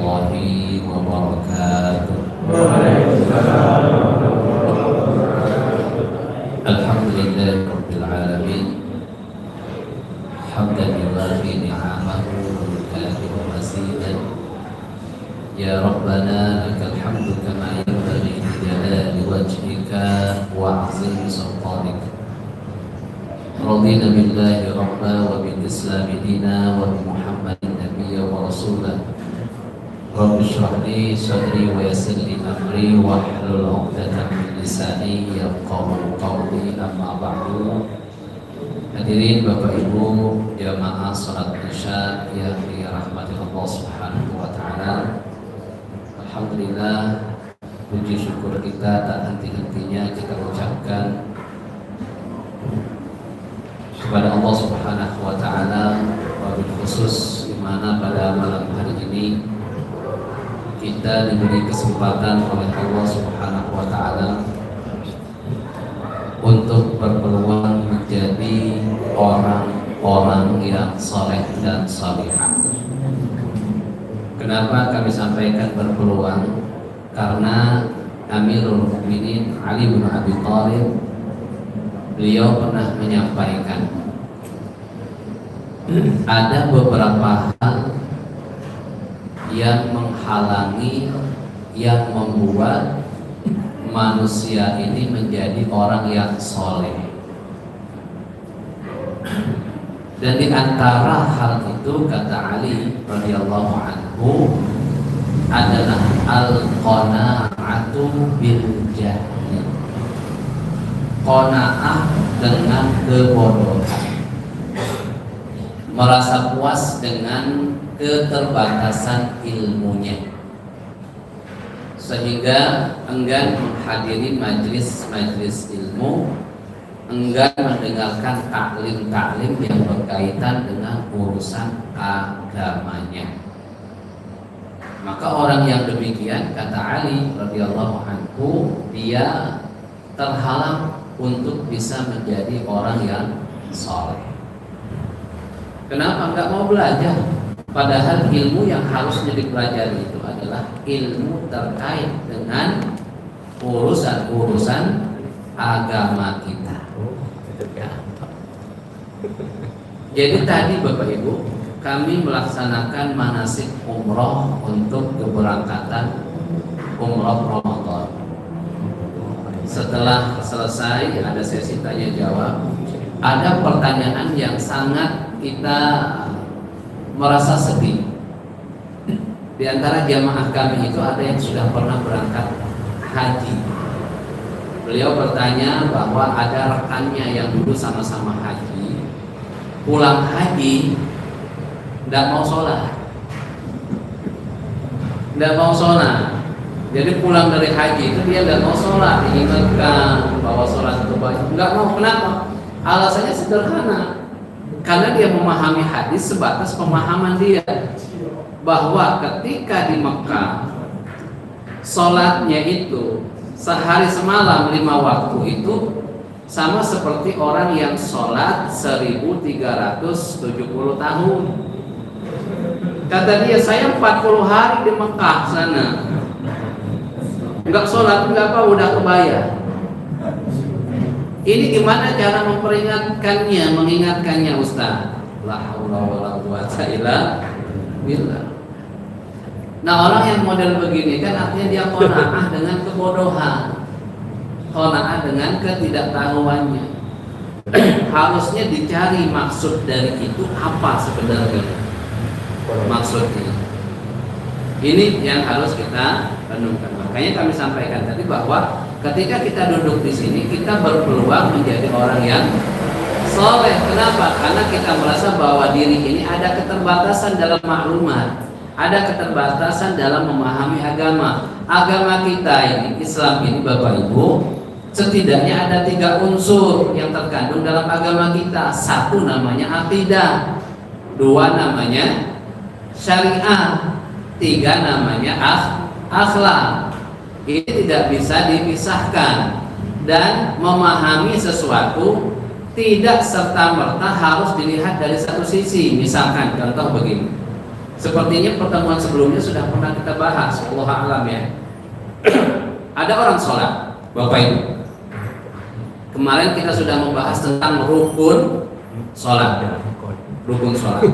warahmatullahi wabarakatuh. Alhamdulillahi rabbil alamin. Hamdan lillahi ni'amahu wa yukafi'u mazidan. Ya Rabbana lakal hamdu kama yanbaghi li jalali wajhika wa 'azimi sultanika. Radina billahi rabba wa bil islami dina wa bi Muhammadin nabiyya wa rasulah. Rabbi shrah li sadri wa yassir li amri wa hlul 'uqdatam min lisani yafqahu qawli, amma ba'du. Hadirin Bapak Ibu jamaah salat Isya yang dirahmati Allah Subhanahu wa taala. Alhamdulillah, puji syukur kita tak henti-hentinya kita ucapkan kepada Allah Subhanahu wa taala, wabil khusus di mana pada malam hari ini kita diberi kesempatan oleh Allah Subhanahu wa taala untuk berpeluang menjadi orang-orang yang saleh dan salihah. Kenapa kami sampaikan berpeluang? Karena Amirul Mukminin Ali bin Abi Thalib, beliau pernah menyampaikan ada beberapa hal yang menghalangi, yang membuat manusia ini menjadi orang yang soleh. Dan di antara hal itu, kata Ali radhiyallahu anhu, adalah al-qanaa'atu bil jahli. Qanaah dengan kebodohan, merasa puas dengan keterbatasan ilmunya, sehingga enggan menghadiri majlis-majlis ilmu, enggan mendengarkan taklim-taklim yang berkaitan dengan urusan agamanya. Maka orang yang demikian, kata Ali radhiyallahu anhu, dia terhalang untuk bisa menjadi orang yang saleh. Kenapa? Enggak mau belajar. Padahal ilmu yang harusnya dipelajari itu adalah ilmu terkait dengan urusan-urusan agama kita. Jadi tadi Bapak Ibu, kami melaksanakan manasik umroh untuk keberangkatan umroh Ramadan. Setelah selesai ada sesi tanya jawab, ada pertanyaan yang sangat kita merasa sedih. Di antara jamaah kami itu ada yang sudah pernah berangkat haji. Beliau bertanya bahwa ada rekannya yang dulu sama-sama haji, pulang haji tidak mau sholat. Jadi pulang dari haji itu dia tidak mau sholat, diingatkan bahwa sholat itu baik, nggak mau. Kenapa? Alasannya sederhana, karena dia memahami hadis sebatas pemahaman dia, bahwa ketika di Mekah sholatnya itu sehari semalam 5 waktu itu sama seperti orang yang sholat 1370 tahun. Kata dia, saya 40 hari di Mekah sana, enggak sholat, enggak apa, udah kebayar. Ini gimana cara mengingatkannya Ustaz? La haula wala quwata illa billah. Nah, orang yang model begini kan artinya dia qanaah dengan kebodohan, qanaah dengan ketidaktahuannya. Harusnya dicari maksud dari itu apa sebenarnya maksudnya. Ini yang harus kita renungkan. Makanya kami sampaikan tadi bahwa ketika kita duduk di sini, kita berpeluang menjadi orang yang soleh. Kenapa? Karena kita merasa bahwa diri ini ada keterbatasan dalam maklumat, ada keterbatasan dalam memahami agama. Agama kita ini, Islam ini, Bapak Ibu, setidaknya ada 3 unsur yang terkandung dalam agama kita. 1 namanya akidah, 2 namanya syariah, 3 namanya akhlak. Ini tidak bisa dipisahkan, dan memahami sesuatu tidak serta-merta harus dilihat dari satu sisi. Misalkan contoh begini, Sepertinya pertemuan sebelumnya sudah pernah kita bahas, Allah alam ya. Ada orang sholat, Bapak Ibu. Kemarin kita sudah membahas tentang rukun sholat. Rukun sholat.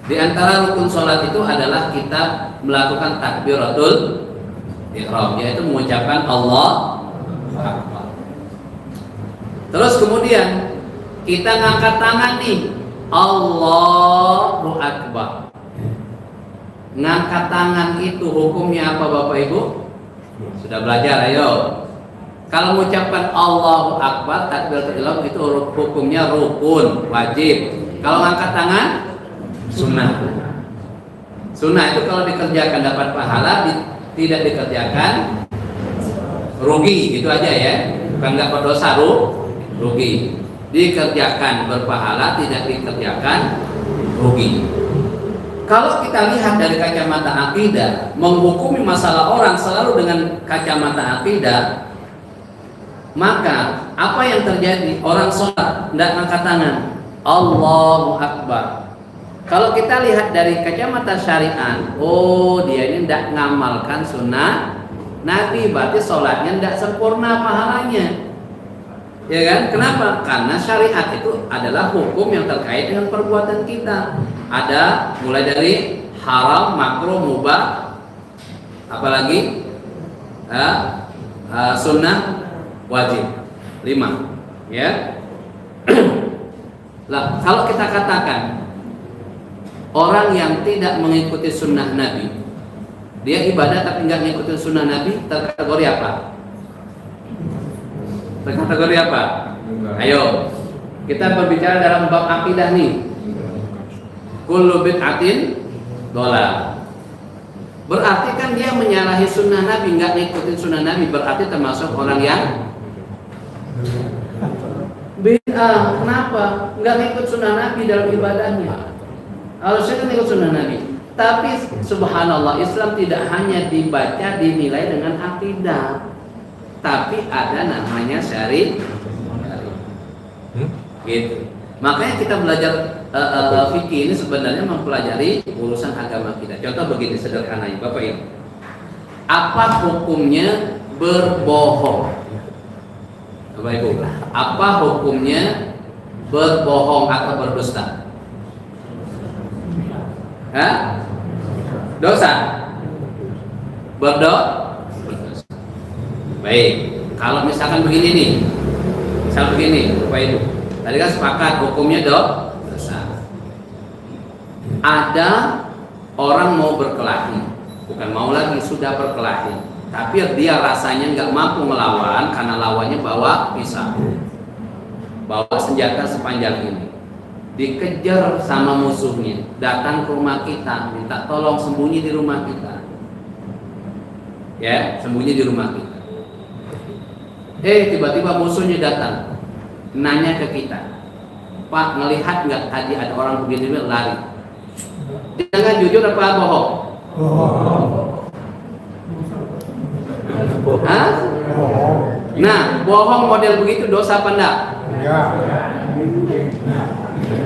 Di antara rukun sholat itu adalah kita melakukan takbiratul ihram, yaitu mengucapkan Allah Akbar. Terus kemudian kita ngangkat tangan nih, Allahu Akbar. Ngangkat tangan itu hukumnya apa Bapak Ibu? Sudah belajar, ayo. Kalau mengucapkan Allahu Akbar, takbiratul ihram itu hukumnya rukun, wajib. Kalau ngangkat tangan, sunnah. Sunnah itu kalau dikerjakan dapat pahala, tidak dikerjakan rugi, gitu aja ya. Bukan nggak berdosa, rugi. Dikerjakan berpahala, tidak dikerjakan rugi. Kalau kita lihat dari kacamata akidah, menghukumi masalah orang selalu dengan kacamata akidah, maka apa yang terjadi? Orang sholat tidak angkat tangan, Allahu Akbar. Kalau kita lihat dari kacamata syariat, oh dia ini tidak ngamalkan sunnah Nabi, berarti sholatnya tidak sempurna pahalanya. Ya kan? Kenapa? Karena syariat itu adalah hukum yang terkait dengan perbuatan kita. Ada mulai dari haram, makruh, mubah, apalagi sunnah, wajib. 5. Ya. Lah, kalau kita katakan orang yang tidak mengikuti sunnah Nabi, dia ibadah tapi nggak mengikuti sunnah Nabi, terkategori apa? Terkategori apa? Ayo, kita berbicara dalam bab akidah nih. Kullu bid'atin dhalal. Berarti kan dia menyalahi sunnah Nabi, nggak ngikutin sunnah Nabi, berarti termasuk orang yang bid'ah. Kenapa? Nggak ngikut sunnah Nabi dalam ibadahnya. Harusnya kan ngikut sunnah Nabi. Tapi subhanallah, Islam tidak hanya dibaca, dinilai dengan akidah, tapi ada namanya syari. Gitu. Makanya kita belajar fikih ini sebenarnya mempelajari urusan agama kita. Contoh begini sederhananya, Bapak Ibu. Apa hukumnya berbohong? Bapak Ibu, apa hukumnya berbohong atau berdusta? Hah? Dosa? Berdosa? Baik. Kalau misalkan begini nih, misal begini, Bapak Ibu. Tadi kan sepakat hukumnya dosa. Ada orang mau berkelahi, bukan mau lagi, sudah berkelahi, tapi dia rasanya nggak mampu melawan karena lawannya bawa pisau, bawa senjata sepanjang ini. Dikejar sama musuhnya, datang ke rumah kita, minta tolong sembunyi di rumah kita. Ya, sembunyi di rumah kita. Tiba-tiba musuhnya datang, nanya ke kita, Pak, ngelihat nggak tadi ada orang begini lari? Jangan jujur apa bohong? Hah? Nah, bohong model begitu dosa apa enggak?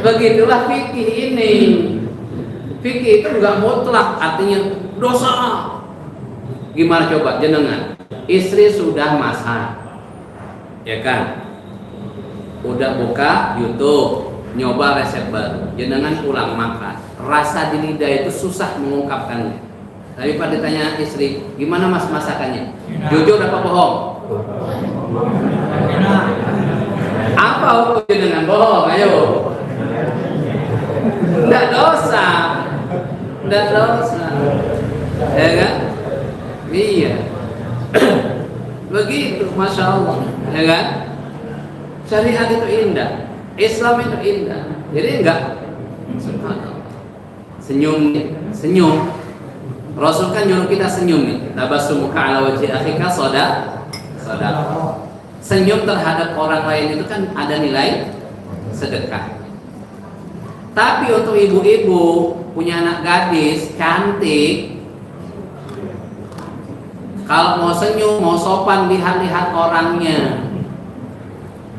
Begitulah fikih ini. Fikih itu enggak mutlak, artinya dosa. Gimana coba jenengan? Istri sudah masak, ya kan? Udah buka YouTube, nyoba resep baru, jenengan pulang makan, rasa di lidah itu susah mengungkapkannya. Tapi pada ditanya istri, gimana mas masakannya? Jujur apa bohong? Apa hukum jenengan bohong? Ayo. Tidak dosa, tidak dosa, ya kan? Iya. Begitu, masya Allah, ya kan? Syariat itu indah, Islam itu indah. Jadi enggak senyum. Rasul kan nyuruh kita senyum nih. Tabassumuka ala wajhi akhika sadaqah. Senyum terhadap orang lain itu kan ada nilai sedekah. Tapi untuk ibu-ibu punya anak gadis cantik, kalau mau senyum, mau sopan, lihat-lihat orangnya.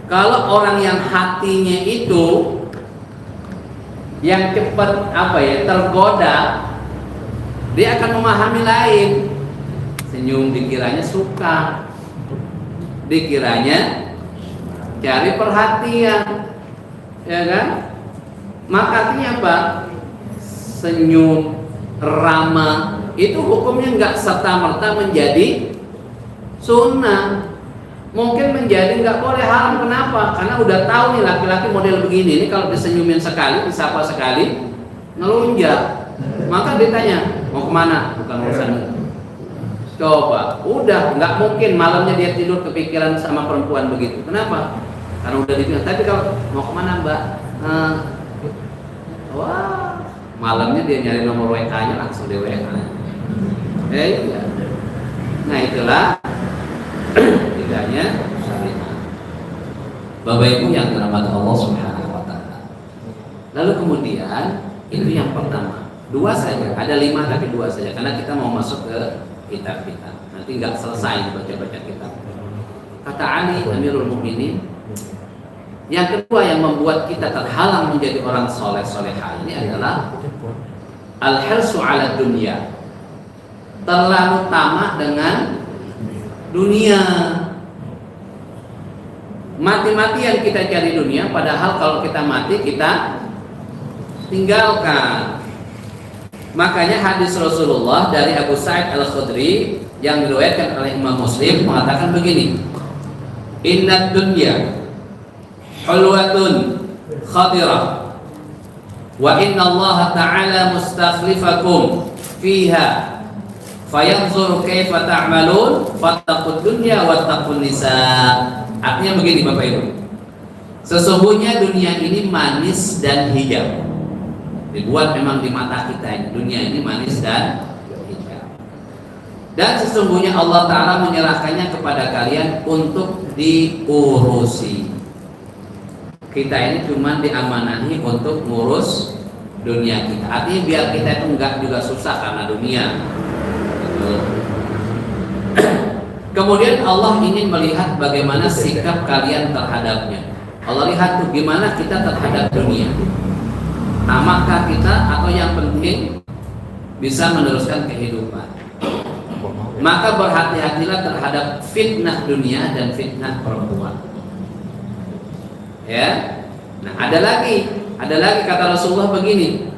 Kalau orang yang hatinya itu yang cepat tergoda, dia akan memahami lain. Senyum dikiranya suka, dikiranya cari perhatian, ya kan? Maka artinya apa? Senyum, ramah, itu hukumnya nggak serta-merta menjadi sunnah. Mungkin menjadi nggak boleh haram. Kenapa? Karena udah tahu nih laki-laki model begini, ini kalau disenyumin sekali, disapa sekali, ngelunjak. Maka ditanya, mau kemana? Bukan urusan. Coba, udah nggak mungkin malamnya dia tidur kepikiran sama perempuan begitu. Kenapa? Karena udah dibilang. Tapi kalau mau kemana Mbak? Wah, malamnya dia nyari nomor WA-nya langsung di WA. Iya. Nah itulah tidaknya syariat. Bapak Ibu yang dirahmati Allah Subhanahu wa taala. Lalu kemudian itu yang pertama. 2 saja, ada 5 tapi 2 saja karena kita mau masuk ke kitab kita. Nanti nggak selesai baca-baca kitab. Kata Ali Amirul Mukminin, yang kedua yang membuat kita terhalang menjadi orang soleh solehah ini adalah al-hirsu ala dunya, terlalu tamak dengan dunia. Mati-matian kita cari dunia, padahal kalau kita mati kita tinggalkan. Makanya hadis Rasulullah dari Abu Sa'id Al-Khudri yang diriwayatkan oleh Imam Muslim mengatakan begini, Innad dunya hulwatun khadirah wa inna Allah ta'ala mustakhlifakum fiha fayanzur kaifa ta'malun fattaqud dunya wattaqun nisa. Artinya begini Bapak Ibu, sesungguhnya dunia ini manis dan hijau. Dibuat memang di mata kita ini, dunia ini manis dan hijau. Dan sesungguhnya Allah Ta'ala menyerahkannya kepada kalian untuk diurusi. Kita ini cuma diamanahi untuk ngurus dunia kita. Artinya biar kita itu enggak juga susah karena dunia. Kemudian Allah ingin melihat bagaimana sikap kalian terhadapnya. Allah lihat tuh gimana kita terhadap dunia. Tamakkah kita atau yang penting bisa meneruskan kehidupan. Maka berhati-hatilah terhadap fitnah dunia dan fitnah perempuan. Ya. Nah, ada lagi kata Rasulullah begini.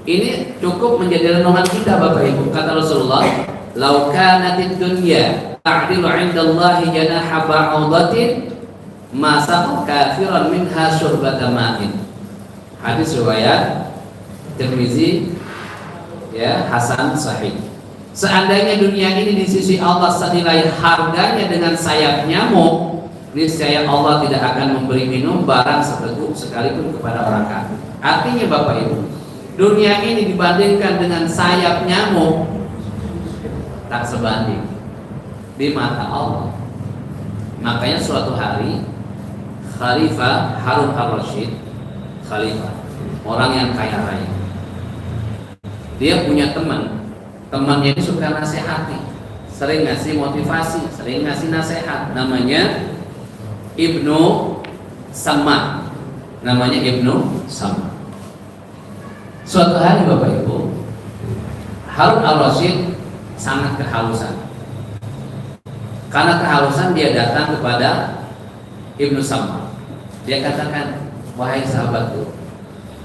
Ini cukup menjadi renungan kita Bapak Ibu. Kata Rasulullah, "Lau kanatid dunya ta'dilu 'indallahi janaha ba'udatin ma saqa kafiran minha syurbata ma'in." Hadis riwayat Tirmizi, ya, hasan sahih. Seandainya dunia ini di sisi Allah senilai harganya dengan sayap nyamuk, niscaya Allah tidak akan memberi minum barang seteguk sekalipun kepada orang kafir. Artinya Bapak Ibu, dunia ini dibandingkan dengan sayap nyamuk tak sebanding di mata Allah. Makanya suatu hari Khalifah Harun al-Rasyid, khalifah, orang yang kaya raya, dia punya temannya ini suka nasihati, sering ngasih motivasi, sering ngasih nasihat. Namanya Ibnu Samma. Suatu hari Bapak Ibu, Harun al-Rasyid sangat kehausan. Karena kehausan dia datang kepada Ibnu Samma. Dia katakan, "Wahai sahabatku,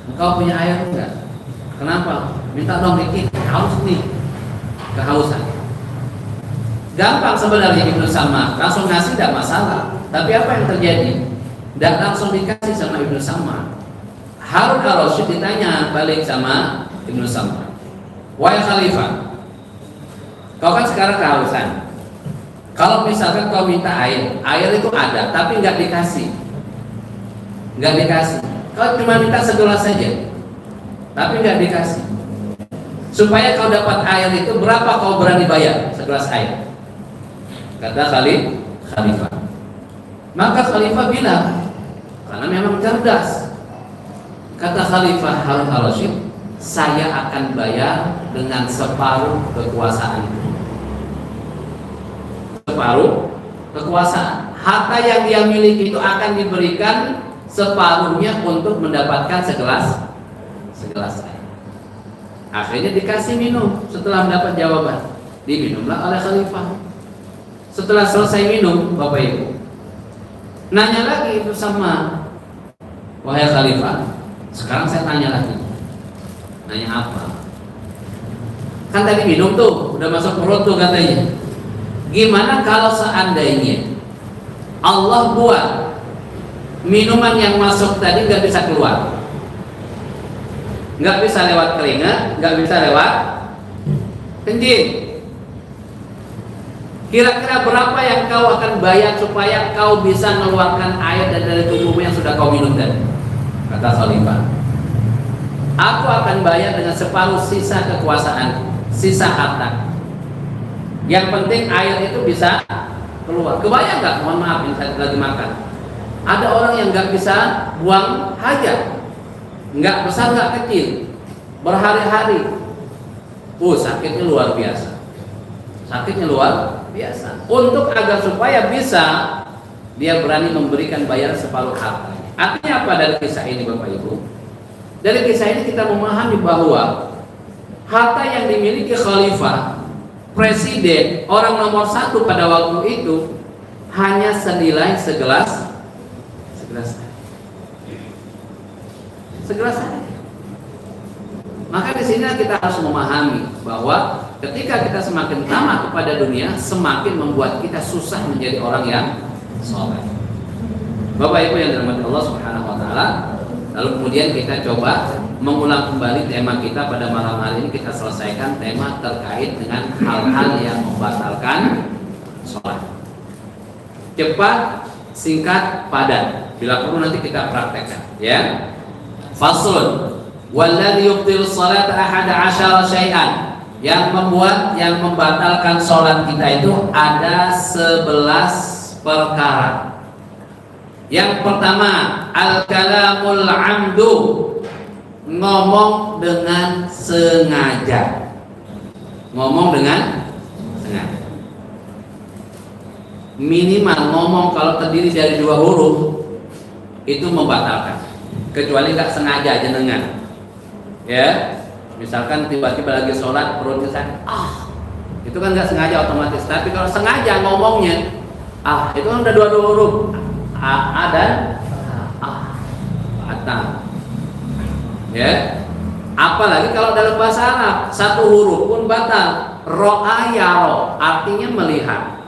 engkau punya air enggak? Kenapa? Minta dong dikit, haus nih." Kehausan. Gampang sebenarnya Ibnu Samma, langsung ngasih tidak masalah. Tapi apa yang terjadi? Tidak langsung dikasih sama Ibnu Samma. Harun al-Rasyid ditanya balik sama Ibnu Samma, "Wahai Khalifah, kau kan sekarang kehausan. Kalau misalkan kau minta air itu ada, tapi nggak dikasih. Kau cuma minta segelas saja, tapi nggak dikasih. Supaya kau dapat air itu berapa kau berani bayar segelas air?" Kata Khalifah. Maka Khalifah bilang, karena memang cerdas. Kata Khalifah Harun al-Rasyid, "Saya akan bayar dengan separuh kekuasaan." Separuh kekuasaan. Harta yang dia miliki itu akan diberikan separuhnya untuk mendapatkan segelas segelas air. Akhirnya dikasih minum. Setelah mendapat jawaban, diminumlah oleh khalifah. Setelah selesai minum, Bapak Ibu, nanya lagi itu sama, wahai khalifah, sekarang saya tanya lagi. Nanya apa? Kan tadi minum tuh, udah masuk perut tuh katanya. Gimana kalau seandainya Allah buat minuman yang masuk tadi nggak bisa keluar, nggak bisa lewat keringat, nggak bisa lewat kencing? Kira-kira berapa yang kau akan bayar supaya kau bisa mengeluarkan air dari tubuhmu yang sudah kau minum tadi? Kata khalifah, aku akan bayar dengan separuh sisa kekuasaan, sisa harta. Yang penting air itu bisa keluar. Kebayang nggak? Mohon maaf, ini saya lagi makan. Ada orang yang nggak bisa buang hajat, nggak besar nggak kecil, berhari-hari. Sakitnya luar biasa. Sakitnya luar biasa. Untuk agar supaya bisa, dia berani memberikan bayaran separuh hartanya. Artinya apa dari kisah ini, Bapak Ibu? Dari kisah ini kita memahami bahwa harta yang dimiliki khalifah, presiden, orang nomor satu pada waktu itu hanya senilai segelas air. Maka di sini kita harus memahami bahwa ketika kita semakin tamak kepada dunia, semakin membuat kita susah menjadi orang yang saleh. Bapak Ibu yang dirahmati Allah Subhanahu wa taala, lalu kemudian kita coba mengulang kembali tema kita pada malam hari ini. Kita selesaikan tema terkait dengan hal-hal yang membatalkan sholat. Cepat, singkat, padat. Bila perlu nanti kita praktekkan, ya. Faslun, walladzi yubtilu shalat ahada asyara syai'an. Yang membatalkan sholat kita itu ada 11 perkara. Yang pertama, al-kalamul amdu, ngomong dengan sengaja. Ngomong dengan sengaja. Minimal ngomong kalau terdiri dari 2 huruf itu membatalkan. Kecuali nggak sengaja jenengan. Ya, misalkan tiba-tiba lagi sholat perutnya sakit, itu kan nggak sengaja otomatis. Tapi kalau sengaja ngomongnya, itu kan udah 2 huruf, a dan batal. Ya, apalagi kalau dalam bahasa Arab 1 huruf pun batal. Ro'a yaro, artinya melihat.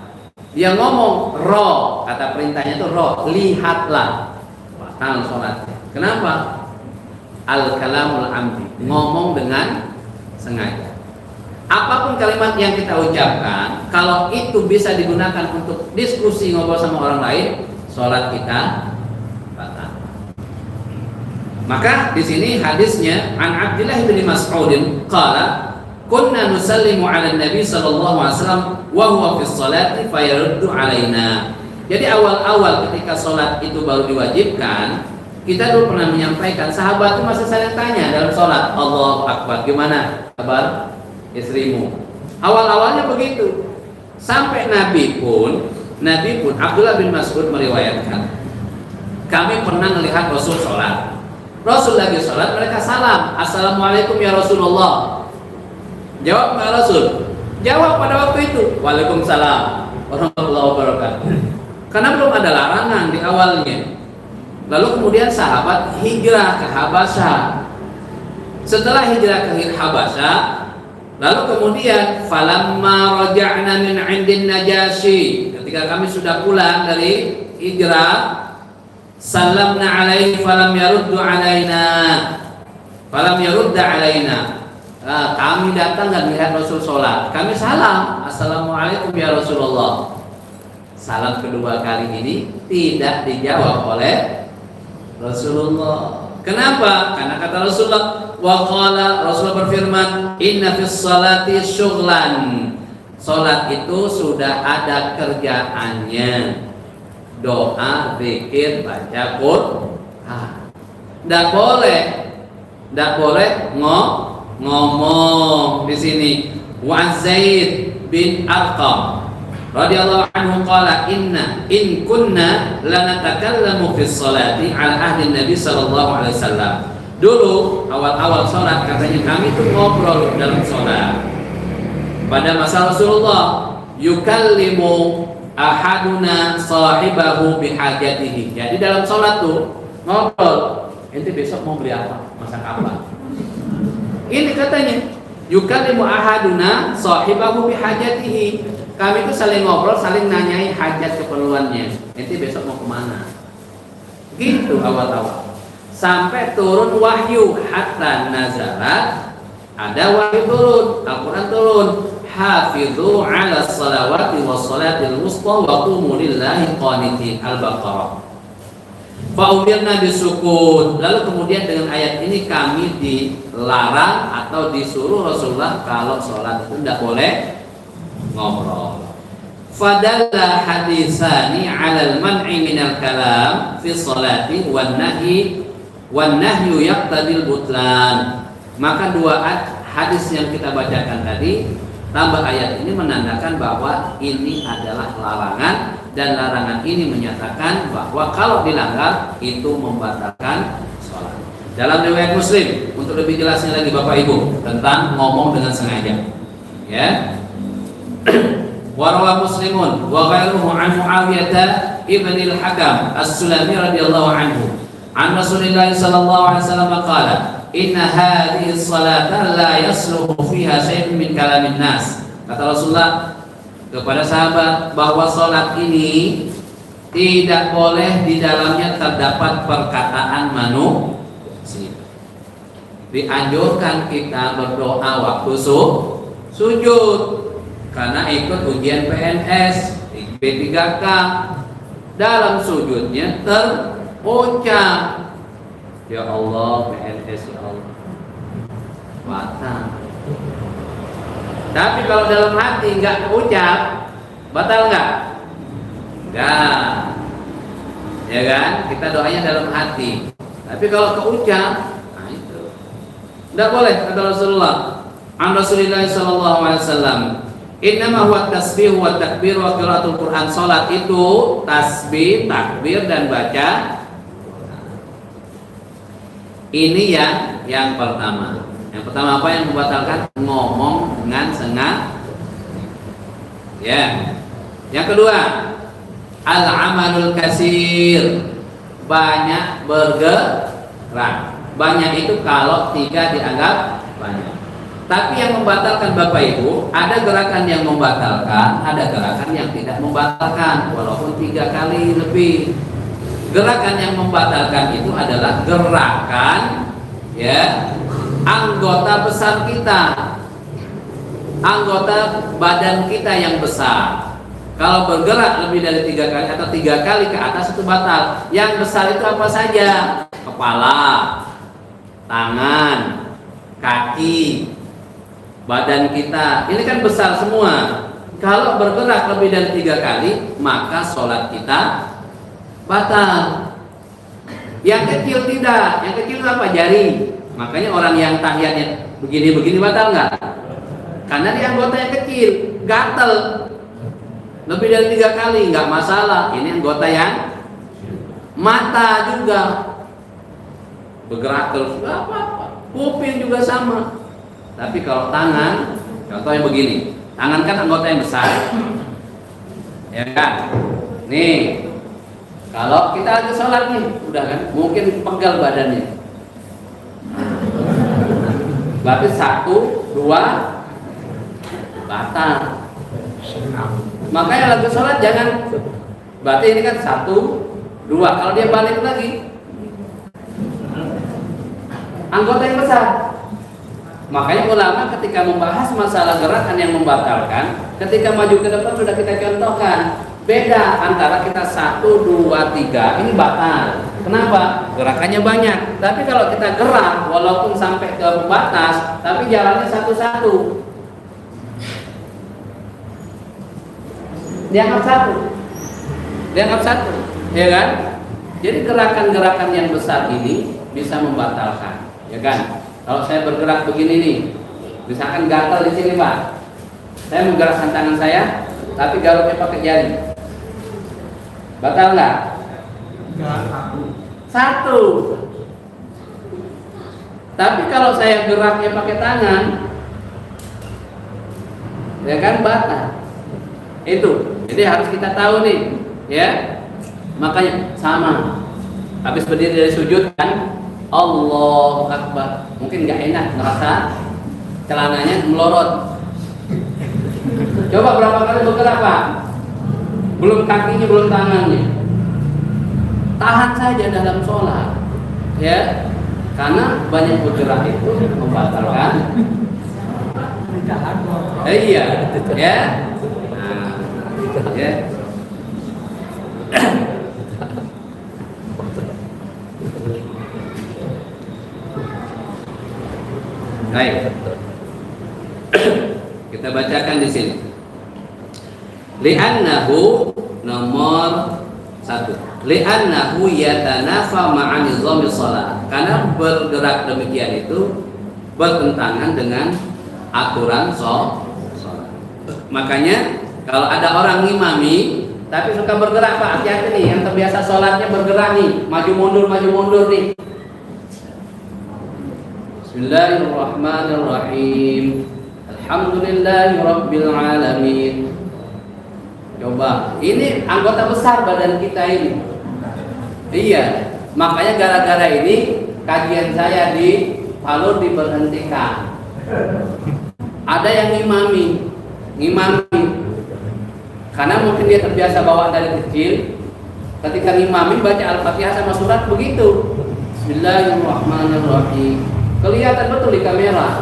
Dia ngomong ro, kata perintahnya itu ro, lihatlah, batal sholatnya. Kenapa? Al-kalamul amdi, ngomong dengan sengaja. Apapun kalimat yang kita ucapkan, kalau itu bisa digunakan untuk diskusi ngobrol sama orang lain, sholat kita batal. Maka di sini hadisnya an Abdullah bin Mas'ud qala kunna nusallimu 'ala Nabi sallallahu alaihi wasallam wa huwa fi sholati fayaruddu 'alaina. Jadi awal-awal ketika sholat itu baru diwajibkan, kita dulu pernah menyampaikan, sahabat itu masih saling tanya dalam sholat, Allahu Akbar, gimana kabar istrimu? Awal-awalnya begitu. Sampai Nabi pun Abdullah bin Mas'ud meriwayatkan, kami pernah melihat Rasul sholat. Rasul lagi sholat, mereka salam, Assalamualaikum ya Rasulullah. Jawab nggak Rasul? Jawab pada waktu itu, Waalaikumsalam warahmatullahi wabarakatuh. Karena belum ada larangan di awalnya. Lalu kemudian sahabat hijrah ke Habasyah. Setelah hijrah ke Habasyah, lalu kemudian falamma raja'na min 'indin Najasyi, ketika kami sudah pulang dari hijrah, salamna alaihi falam yarudda alaina. Kami datang dan melihat Rasul sholat. Kami salam, Assalamualaikum ya Rasulullah. Salam kedua kali ini tidak dijawab oleh Rasulullah. Kenapa? Karena kata Rasulullah, wa qala, Rasulullah berfirman, inna fis salati syughlan. Salat itu sudah ada kerjaannya. Doa, zikir, baca Quran. Enggak boleh ngomong di sini. Wa Zaid bin Arqam radhiyallahu anhu qala in kunna lanatakallamu fi sholati ala ahli Nabi sallallahu alaihi wasallam. Dulu awal-awal sholat katanya kami tuh ngobrol dalam sholat. Pada masa Rasulullah, yukallimu ahaduna sahibahu bihajatihi. Jadi dalam sholat tuh ngobrol. Ente besok mau beli apa? Masak apa? Ini katanya yukallimu ahaduna sahibahu bihajatihi. Kami tuh saling ngobrol, saling nanyai hajat keperluannya. Ente besok mau kemana? Gitu awal-awal. Sampai turun wahyu hatta nazalat, ada wahyu turun, Al-Quran turun, hafidhu ala salawati was salatil wusta wa qumu lillahi qanitin, Al-Baqarah. Fa umirna bisukun. Lalu kemudian dengan ayat ini kami dilarang atau disuruh Rasulullah kalau sholat itu tidak boleh ngobrol. Fadalla hadisani 'ala al-man'i min al-kalam fi sholati wan nahyu yaqtadil butlan. Maka dua hadis yang kita bacakan tadi tambah ayat ini menandakan bahwa ini adalah larangan, dan larangan ini menyatakan bahwa kalau dilanggar itu membatalkan sholat. Dalam riwayat Muslim, untuk lebih jelasnya lagi Bapak Ibu tentang ngomong dengan sengaja, ya. Warawa Muslimun wa ghairuhu an Muawiyah ibn al-Hakam as-Sulami radhiyallahu anhu an Rasulillah sallallahu alaihi wasallam qala inna hadhihi as-salata la yasluhu fiha syai'un min kalamin nas. Kata Rasulullah kepada sahabat bahwa salat ini tidak boleh di dalamnya terdapat perkataan manusia. Dianjurkan kita berdoa waktu sujud karena ikut ujian PNS B3K. Dalam sujudnya terucap ya Allah, PNS ya Allah, batal. Tapi kalau dalam hati nggak ucap, batal nggak? Nggak, ya kan? Kita doanya dalam hati. Tapi kalau keucap, nah itu nggak boleh, kata Rasulullah. An Rasulillah sallallahu alaihi wasallam, innama huwa tasbih wa takbir wa qiraatul Quran. Salat itu tasbih, takbir dan baca. Ini yang pertama. Yang pertama apa yang membatalkan? Ngomong dengan sengaja. Ya. Yang kedua, al-amalul kasir, banyak bergerak. Banyak itu kalau tiga dianggap banyak. Tapi yang membatalkan Bapak Ibu, ada gerakan yang membatalkan, ada gerakan yang tidak membatalkan, walaupun 3 kali lebih. Gerakan yang membatalkan itu adalah gerakan, ya, anggota besar kita, anggota badan kita yang besar. Kalau bergerak lebih dari 3 kali atau 3 kali ke atas itu batal. Yang besar itu apa saja? Kepala, tangan, kaki, badan kita, ini kan besar semua. Kalau bergerak lebih dari 3 kali, maka sholat kita batal. Yang kecil tidak. Yang kecil apa? Jari. Makanya orang yang tahiyatnya begini-begini batal nggak? Karena dia anggota yang kecil, gatel. Lebih dari 3 kali nggak masalah. Ini anggota yang mata juga bergerak terus, nggak apa-apa. Kuping juga sama. Tapi kalau tangan, contohnya begini, tangan kan anggota yang besar, ya kan? Nih, kalau kita lagi sholat nih, udah kan, mungkin pegal badannya. Berarti 1, 2, batal. Makanya lagi sholat jangan, berarti ini kan 1, 2. Kalau dia balik lagi, anggota yang besar. Makanya ulama ketika membahas masalah gerakan yang membatalkan, ketika maju ke depan sudah kita contohkan. Beda antara kita 1, 2, 3 ini batal. Kenapa? Gerakannya banyak. Tapi kalau kita gerak walaupun sampai ke pembatas, tapi jalannya satu-satu, dianggap satu, ya kan? Jadi gerakan-gerakan yang besar ini bisa membatalkan, ya kan? Kalau saya bergerak begini nih, misalkan gatal di sini Pak, saya menggerakkan tangan saya, tapi garuknya pakai jari, batal nggak? Satu. Tapi kalau saya geraknya pakai tangan, ya kan batal. Itu. Jadi harus kita tahu nih, ya. Makanya sama. Habis berdiri dari sujud kan, Allahu Akbar. Mungkin nggak enak ngerasa celananya melorot. Coba berapa kali bergerak Pak? Belum kakinya, belum tangannya. Tahan saja dalam sholat, ya. Karena banyak bergerak itu membatalkan. Iya, ya. Nah, ya. Baik. Kita bacakan di sini. Li'annahu nomor 1. Li'annahu yatanafa ma'a nizami shalah. Karena bergerak demikian itu bertentangan dengan aturan sholat. Makanya kalau ada orang ngimami tapi suka bergerak Pak, hati-hati nih, yang terbiasa sholatnya bergerak nih, maju mundur nih. Bismillahirrahmanirrahim. Alhamdulillahirabbil alamin. Coba, ini anggota besar badan kita ini. Iya, makanya gara-gara ini kajian saya di Palu diberhentikan. Ada yang ngimami, karena mungkin dia terbiasa bawaan dari kecil. Ketika ngimami baca Al-Fatihah sama surat begitu. Bismillahirrahmanirrahim. Kelihatan betul di kamera.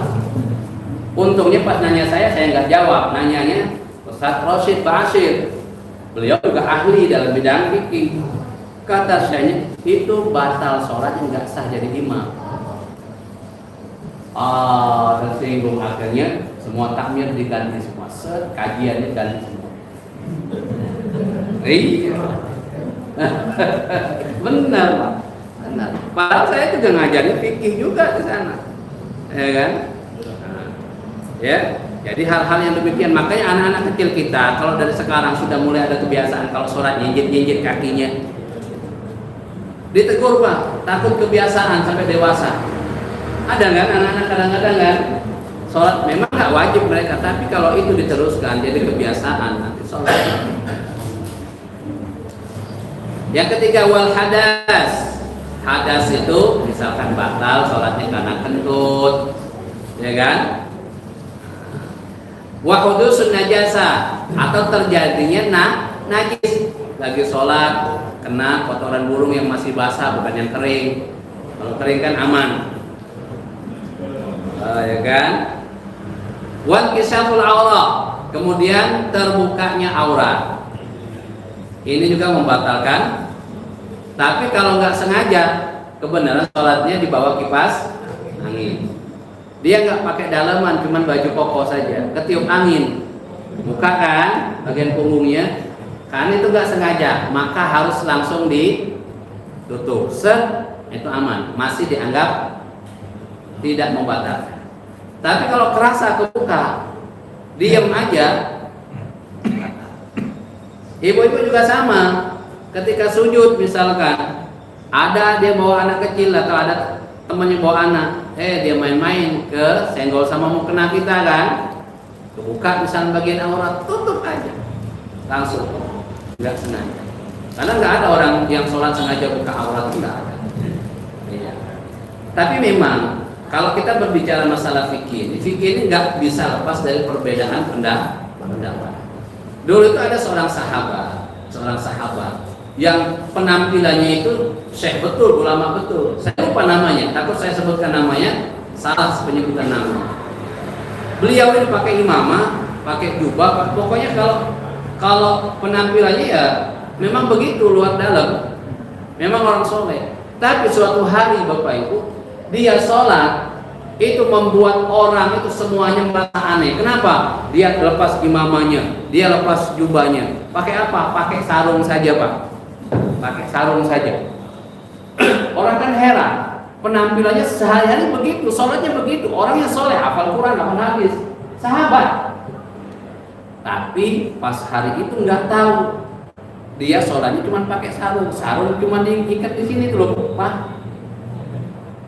Untungnya pas nanya saya nggak jawab. Nanyanya Ustaz Rosyid Basir. Beliau juga ahli dalam bidang fikih. Kata saya itu batal sholat yang nggak sah jadi imam. Tersinggung, akhirnya semua takmir diganti semua, kajiannya diganti semua. Iya, benar Pak. Benar. Padahal saya juga ngajarin fikih juga di sana, ya kan? Ya, jadi hal-hal yang demikian. Makanya anak-anak kecil kita kalau dari sekarang sudah mulai ada kebiasaan kalau sholat nyinjit kakinya, ditegur Pak. Takut kebiasaan sampai dewasa. Ada kan anak-anak kadang-kadang kan sholat memang nggak wajib mereka, tapi kalau itu diteruskan jadi kebiasaan nanti sholat. Yang ketiga wal hadas. Hadas itu misalkan batal sholatnya karena kentut, ya kan? Wa hudusun najasa, atau terjadinya najis lagi sholat kena kotoran burung yang masih basah bukan yang kering. Kalau kering kan aman, ya kan? Wan kisaful aurat, kemudian terbukanya aurat. Ini juga membatalkan. Tapi kalau nggak sengaja, kebenaran sholatnya di bawah kipas angin. Dia nggak pakai dalaman, cuman baju koko saja, ketiup angin, buka kan bagian punggungnya, kan itu nggak sengaja, maka harus langsung ditutup. Itu aman, masih dianggap tidak membatalkan. Tapi kalau kerasa kebuka, diam aja. Ibu-ibu juga sama. Ketika sujud misalkan ada dia bawa anak kecil atau ada temannya bawa anak, dia main-main ke senggol sama mau kena kita kan, kebuka misalnya bagian aurat, tutup aja langsung, nggak sengaja. Karena nggak ada orang yang sholat sengaja buka aurat, nggak ada. Ya. Tapi memang kalau kita berbicara masalah fikih ini nggak bisa lepas dari perbedaan pendapat. Dulu itu ada seorang sahabat yang penampilannya itu syekh betul, ulama betul. Saya lupa namanya, takut saya sebutkan namanya salah penyebutan nama. Beliau ini pakai imamah, pakai jubah, pokoknya kalau penampilannya ya memang begitu luar dalam, memang orang soleh. Tapi suatu hari Bapak Ibu, dia sholat itu membuat orang itu semuanya merasa aneh. Kenapa? Dia lepas imamahnya, dia lepas jubahnya. Pakai apa? Pakai sarung saja Pak. Pakai sarung saja. Orang kan heran, penampilannya sehari-hari begitu, sholatnya begitu, orangnya soleh, hafal Quran, hafal hadis, sahabat. Tapi pas hari itu nggak tahu, dia sholatnya cuma pakai sarung cuma diikat di sini tuh loh, Pak.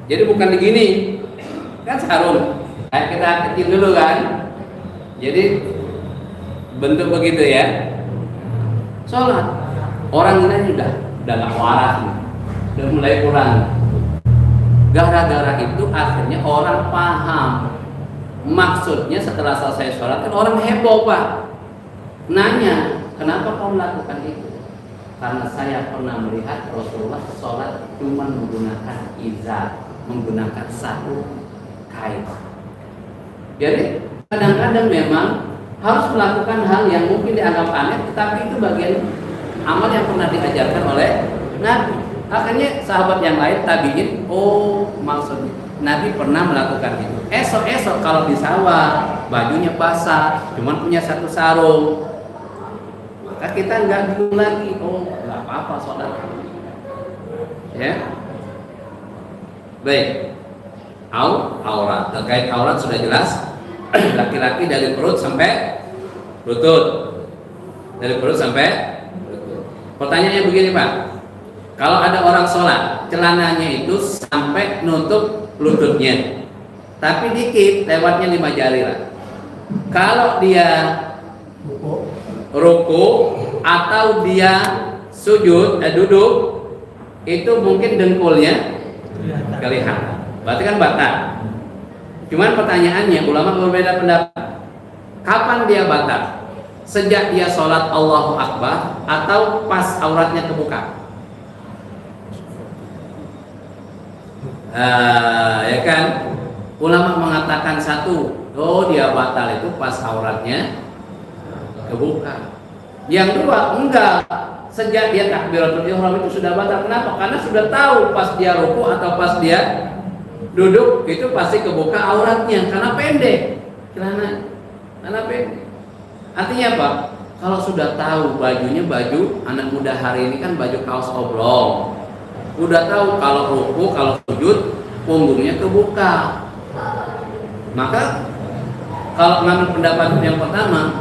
Jadi bukan begini, kan sarung. Kayak kita kecil dulu kan. Jadi bentuk begitu ya. Sholat. Orang ini udah nggak waras nih. Udah mulai kurang. Gara-gara itu akhirnya orang paham. Maksudnya setelah selesai sholat kan orang heboh Pak. Nanya, kenapa kau melakukan itu? Karena saya pernah melihat Rasulullah sholat cuma menggunakan izar, menggunakan satu kain. Jadi kadang-kadang memang harus melakukan hal yang mungkin dianggap aneh, tetapi itu bagian amal yang pernah diajarkan oleh Nabi. Akhirnya sahabat yang lain tabiin, oh maksudnya Nabi pernah melakukan itu. Esok-esok kalau di sawah bajunya basah, cuman punya satu sarung, maka kita nggak bingung lagi. Oh nggak apa-apa sholat. Ya, baik. Aurat, terkait aurat sudah jelas. Laki-laki dari perut sampai lutut, dari perut sampai lutut. Pertanyaannya begini Pak, kalau ada orang sholat celananya itu sampai nutup lututnya, tapi dikit lewatnya 5 jari lah. Kalau dia ruku atau dia sujud duduk, itu mungkin dengkulnya kelihatan, berarti kan batal. Cuman pertanyaannya, ulama berbeda pendapat. Kapan dia batal? Sejak dia sholat Allahu Akbar atau pas auratnya kebuka? Ya kan? Ulama mengatakan satu, oh dia batal itu pas auratnya kebuka. Yang dua, enggak. Sejak dia takbiratul ihram itu sudah batal. Kenapa? Karena sudah tahu pas dia ruku atau pas dia duduk itu pasti kebuka auratnya karena pendek celana, karena pendek. Artinya apa? Kalau sudah tahu bajunya baju anak muda hari ini kan baju kaos oblong, udah tahu kalau ruku kalau sujud punggungnya kebuka, maka kalau ngambil pendapat yang pertama,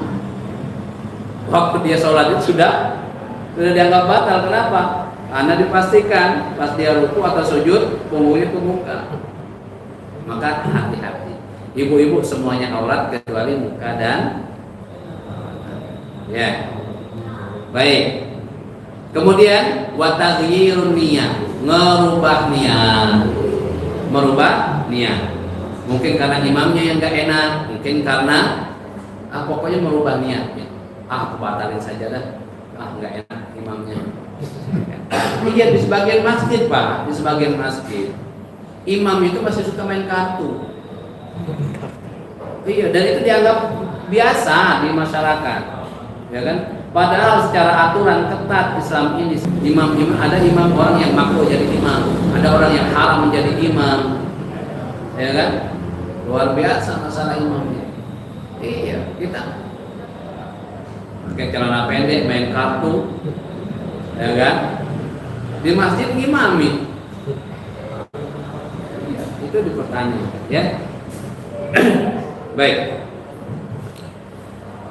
waktu dia sholat itu sudah dianggap batal. Kenapa? Karena dipastikan pas dia ruku atau sujud punggungnya kebuka. Maka hati-hati, ibu-ibu semuanya aurat kecuali muka dan ya. Baik. Kemudian wataghyirun niyah, merubah niat. Merubah niat. Mungkin karena imamnya yang enggak enak, mungkin karena pokoknya merubah niatnya. Aku batalin saja dah. Enggak enak imamnya. Iya, di sebagian masjid Pak, di sebagian masjid imam itu masih suka main kartu. Iya, dan itu dianggap biasa di masyarakat, ya kan? Padahal secara aturan ketat Islam ini, imam ada imam orang yang makruh jadi imam, ada orang yang haram menjadi imam, ya kan? Luar biasa masalah imamnya. Iya, kita pakai celana pendek main kartu, ya kan? Di masjid imami. Itu dipertanyaan, ya. Baik.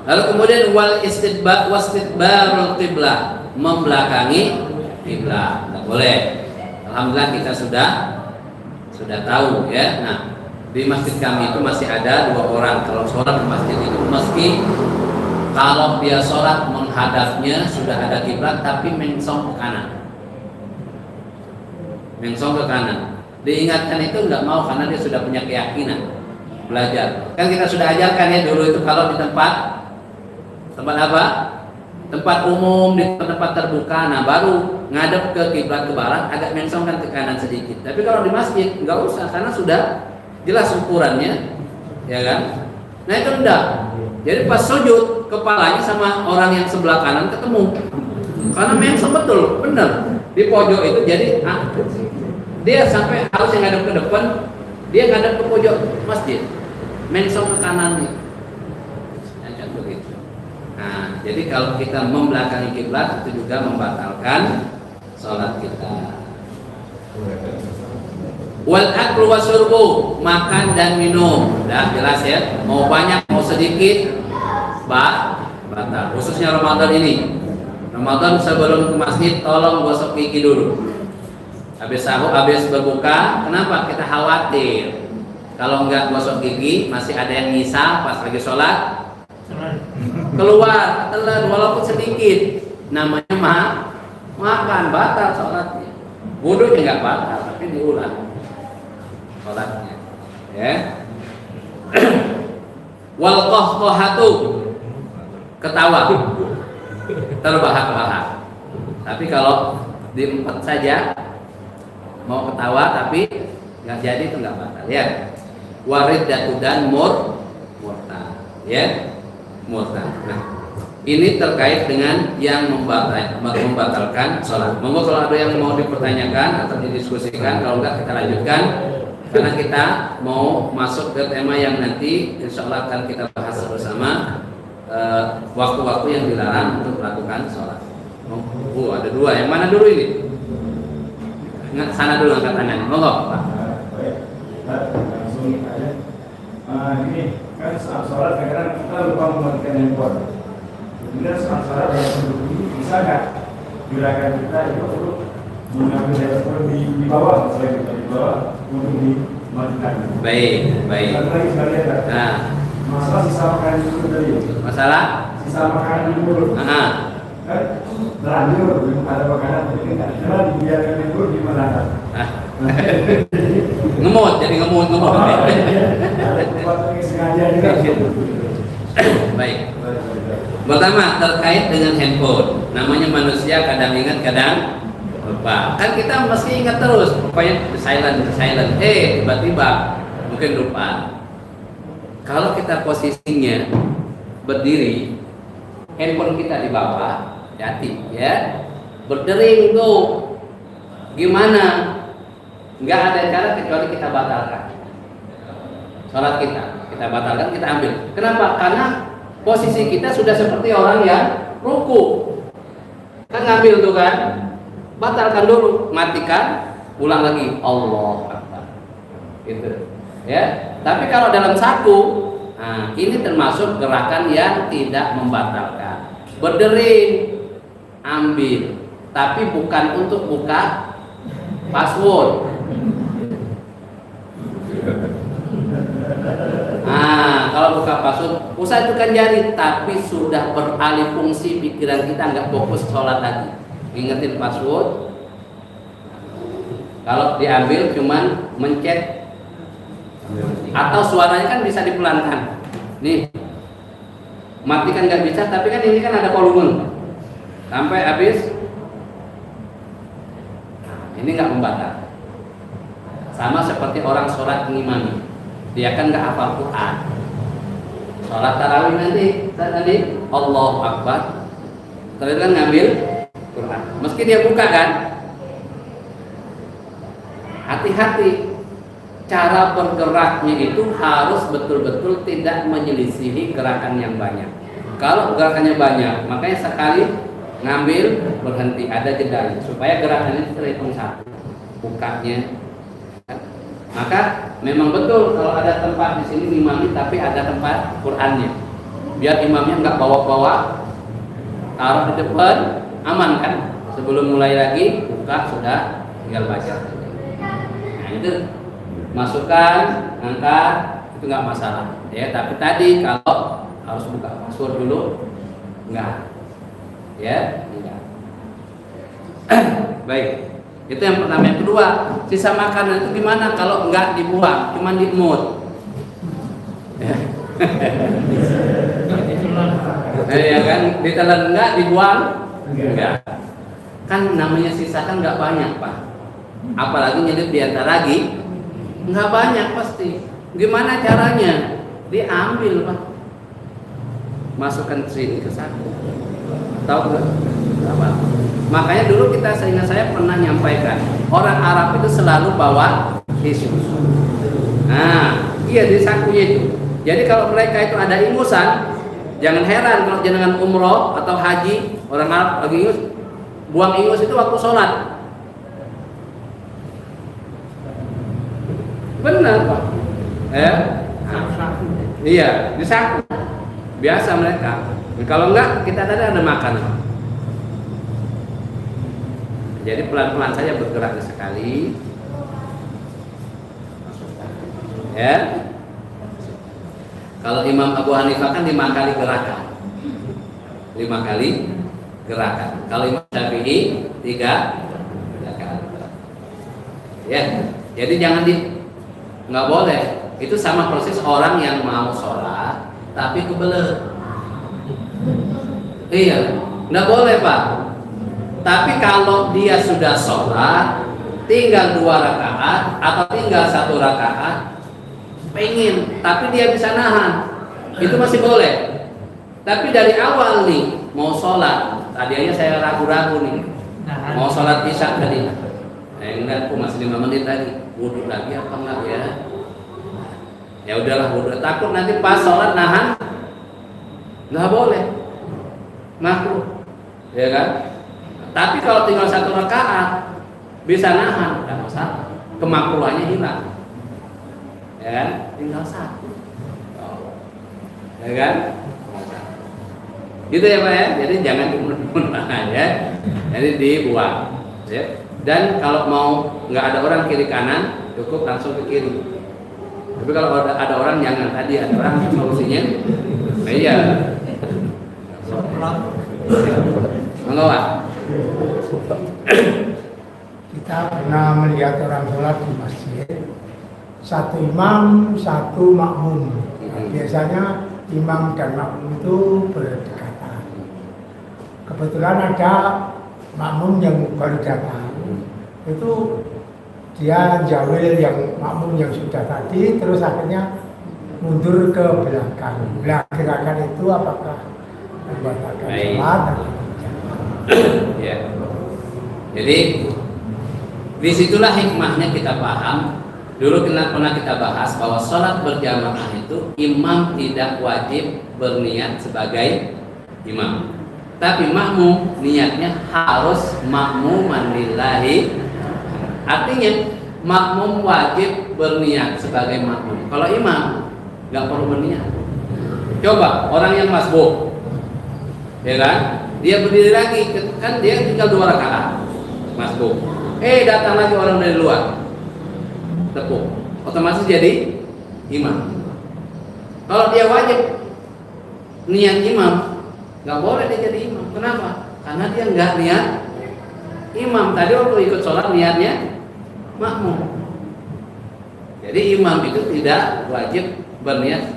Lalu kemudian wal istidbarul qiblah, membelakangi kiblat. Enggak boleh. Alhamdulillah kita sudah tahu ya. Nah, di masjid kami itu masih ada 2 orang kalau sholat di masjid itu, meski kalau dia sholat menghadapnya sudah ada kiblat tapi mengsong ke kanan. Mengsong ke kanan. Diingatkan itu nggak mau karena dia sudah punya keyakinan belajar. Kan kita sudah ajarkan ya dulu itu kalau di tempat apa? Tempat umum, di tempat terbuka, nah baru ngadep ke kiblat ke barat, agak mengsongkan ke kanan sedikit. Tapi kalau di masjid nggak usah karena sudah jelas ukurannya, ya kan? Nah itu enggak. Jadi pas sujud kepalanya sama orang yang sebelah kanan ketemu, karena mengsong betul, benar di pojok itu. Jadi dia sampai harus yang ngadep ke depan, dia ngadep ke pojok masjid, mengsong ke kanannya. Begitu. Nah, jadi kalau kita membelakangi kiblat itu juga membatalkan sholat kita. Wal aklu wasyurbu, makan dan minum, udah jelas ya. Mau banyak mau sedikit, batal. Khususnya Ramadan ini. Ramadan sebelum ke masjid tolong gosok gigi dulu. Habis sahur, habis berbuka, kenapa? Kita khawatir Kalau nggak gosok gigi, masih ada yang nyisa pas lagi sholat, keluar telan walaupun sedikit, namanya makan, batal sholatnya. Wudunya nggak batal, tapi diulang sholatnya. Ya. Wal qahqahatu, ketawa, terbahak-bahak. Tapi kalau diempat saja mau ketawa tapi nggak jadi itu nggak batal ya. Waridatu dan murtad ya, murtad. Nah, ini terkait dengan yang membatalkan sholat. Monggo kalau ada yang mau dipertanyakan atau didiskusikan, kalau enggak kita lanjutkan karena kita mau masuk ke tema yang nanti insya Allah akan kita bahas bersama, waktu-waktu yang dilarang untuk melakukan sholat. Ada dua, yang mana dulu ini? Sana dulu angkat tangan. Monggo Pak. Langsung aja. Ini kan saat sholat kadang kita lupa mematikan handphone. Kemudian saat sholat yang sebelum ini bisa nggak gerakan kita itu untuk mengambil handphone di bawah, misalnya kita di bawah untuk dimatikan. Baik. Satu lagi sekalian. Nah, masalah sisa makanan di mulut tadi. Masalah sisa makanan di mulut. Kan terlanjur ada makanan tapi karena dibiarkan itu gimana kan? Ngemut, jadi ngemut. Baik. Pertama terkait dengan handphone. Namanya manusia kadang ingat kadang lupa. Kan kita mesti ingat terus. Pokoknya silent. Tiba-tiba mungkin lupa. Kalau kita posisinya berdiri, handphone kita di bawah, hati ya, berdering tuh gimana? Nggak ada cara kecuali kita batalkan sholat kita batalkan, kita ambil. Kenapa? Karena posisi kita sudah seperti orang yang ruku, kan ngambil tuh kan, batalkan dulu, matikan, ulang lagi, Allah Akbar, gitu ya. Tapi kalau dalam saku, nah ini termasuk gerakan yang tidak membatalkan. Berdering, ambil, tapi bukan untuk buka password. Nah, kalau buka password, usah itu kan jari, tapi sudah beralih fungsi pikiran kita, nggak fokus sholat lagi. Ingetin password. Kalau diambil cuman mencet, atau suaranya kan bisa dipelankan. Nih, matikan nggak bisa, tapi kan ini kan ada volume sampai habis. Ini nggak membatal. Sama seperti orang sholat ngimami, dia kan nggak hafal Quran. Sholat tarawih nanti tadi Allahu Akbar, terus kan ngambil Quran, meski dia buka kan. Hati-hati, cara bergeraknya itu harus betul-betul tidak menyelisihi gerakan yang banyak. Kalau gerakannya banyak, makanya sekali ngambil berhenti, ada jeda supaya gerakannya terhitung satu, bukanya. Maka memang betul kalau ada tempat di sini imamnya, tapi ada tempat Qurannya, biar imamnya nggak bawa-bawa, taruh di depan, aman kan? Sebelum mulai lagi buka sudah tinggal baca. Nah itu masukkan, angkat, itu nggak masalah ya. Tapi tadi kalau harus buka password dulu, enggak ya, enggak. Baik, itu yang pertama. Yang kedua, sisa makanan itu gimana kalau enggak dibuang, cuma dimut ya. Ya kan, ditelan enggak, dibuang enggak. Kan namanya sisa kan enggak banyak Pak, apalagi nyelip di antara lagi enggak banyak pasti. Gimana caranya? Diambil Pak, masukkan sini ke saku. Tahu nggak? Apa? Makanya dulu kita, seingat saya pernah nyampaikan, orang Arab itu selalu bawa tisu. Nah, iya di sakunya itu. Jadi kalau mereka itu ada ingusan, jangan heran kalau jenengan umroh atau haji, orang Arab lagi ingus, buang ingus itu waktu sholat. Benar Pak. Iya, di saku. Biasa mereka. Kalau enggak, kita tadi ada makanan. Jadi pelan-pelan saja bergerak sekali. Ya. Kalau Imam Abu Hanifah kan 5 kali gerakan. 5 kali gerakan. Kalau Imam Syafi'i 3 kali. Ya. Jadi jangan nggak boleh. Itu sama persis orang yang mau sholat tapi kebelet. Iya, nggak boleh Pak. Tapi kalau dia sudah sholat, tinggal 2 rakaat atau tinggal 1 rakaat, pengen, tapi dia bisa nahan, itu masih boleh. Tapi dari awal nih mau sholat, tadinya saya ragu-ragu nih, mau sholat isya tadi, enggak, aku masih 5 menit tadi, wudhu lagi apa enggak ya? Ya udahlah wudhu, takut nanti pas sholat nahan, nggak boleh. Makruh, ya kan? Tapi kalau tinggal 1 rakaat bisa nahan, nggak masalah. Kemakruhannya hilang, ya kan? Tinggal 1, ya kan? Gitu ya Pak ya. Jadi jangan dimunah ya. Jadi dibuang. Ya. Dan kalau mau nggak ada orang kiri kanan, cukup langsung ke kiri. Tapi kalau ada orang jangan, tadi ada orang solusinya, nah iya. Enggak Pak. Kita pernah melihat orang sholat di masjid, 1 imam, 1 makmum. Biasanya imam dan makmum itu berdekatan. Kebetulan ada makmum yang baru datang, itu dia jawil yang makmum yang sudah tadi, terus akhirnya mundur ke belakang. Nah, gerakan itu apakah membatalkan sholat atau ya. Jadi disitulah hikmahnya kita paham. Dulu pernah kita bahas bahwa sholat berjamaah itu imam tidak wajib berniat sebagai imam, tapi makmum niatnya harus makmuman lillahi. Artinya makmum wajib berniat sebagai makmum. Kalau imam nggak perlu berniat. Coba orang yang masbuk, ya kan? Dia berdiri lagi, kan dia tinggal 2 rakaat masbuk. Datang lagi orang dari luar, tepuk, otomatis jadi imam. Kalau dia wajib niat imam, nggak boleh dia jadi imam. Kenapa? Karena dia nggak niat imam. Tadi waktu ikut sholat niatnya makmum. Jadi imam itu tidak wajib berniat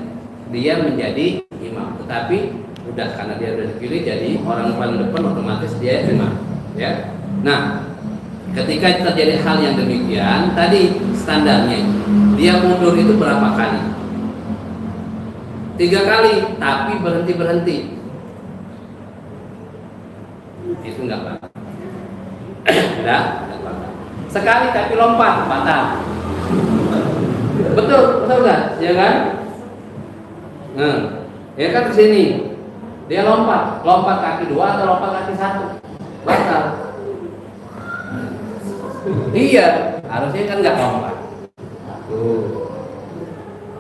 dia menjadi imam, tetapi udah karena dia udah dipilih jadi orang paling depan, otomatis dia imam. Ya. Nah, ketika terjadi hal yang demikian, tadi standarnya dia mundur itu berapa kali? 3 kali, tapi berhenti. Itu enggak apa-apa. Enggak apa-apa. Sekali tapi lompat, batal. Betul enggak? Ya kan? Nah, ya kan ke sini. Dia lompat kaki 2 atau lompat kaki 1. Batal. Iya, harusnya kan nggak lompat.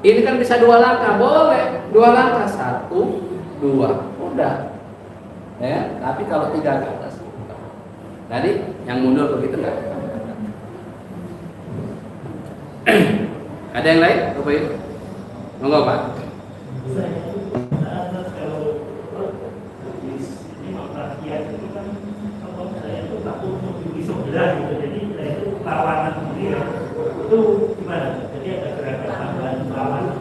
Ini kan bisa 2 langkah, boleh 2 langkah, 1, 2, udah. Ya, tapi kalau 3 ke atas. Tadi yang mundur begitu nggak? Ada yang lain? Coba yuk. Monggo Pak. Jadi itu lawanan dia itu gimana? Jadi ada gerakan tambahan lawanan.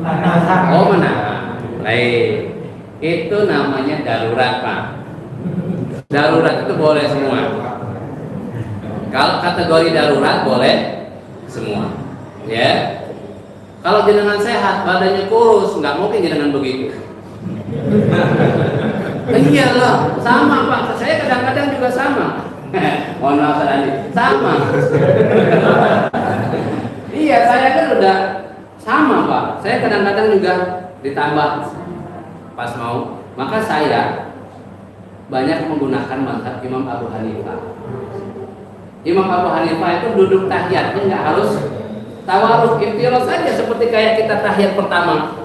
menahan? Oh, menahan. Baik. Itu namanya darurat Pak. Darurat itu boleh semua. Kalau kategori darurat boleh semua. Ya. Kalau jenengan sehat, badannya kurus, nggak mungkin jenengan begitu. Iyalah, sama Pak. Saya kadang-kadang juga sama. Mohon maaf tadi, sama. Iya, saya kan udah sama Pak. Saya kadang-kadang juga ditambah pas mau. Maka saya banyak menggunakan mazhab Imam Abu Hanifah. Imam Abu Hanifah itu duduk tahiyatnya nggak harus tawarruk, iftiros saja seperti kayak kita tahiyat pertama.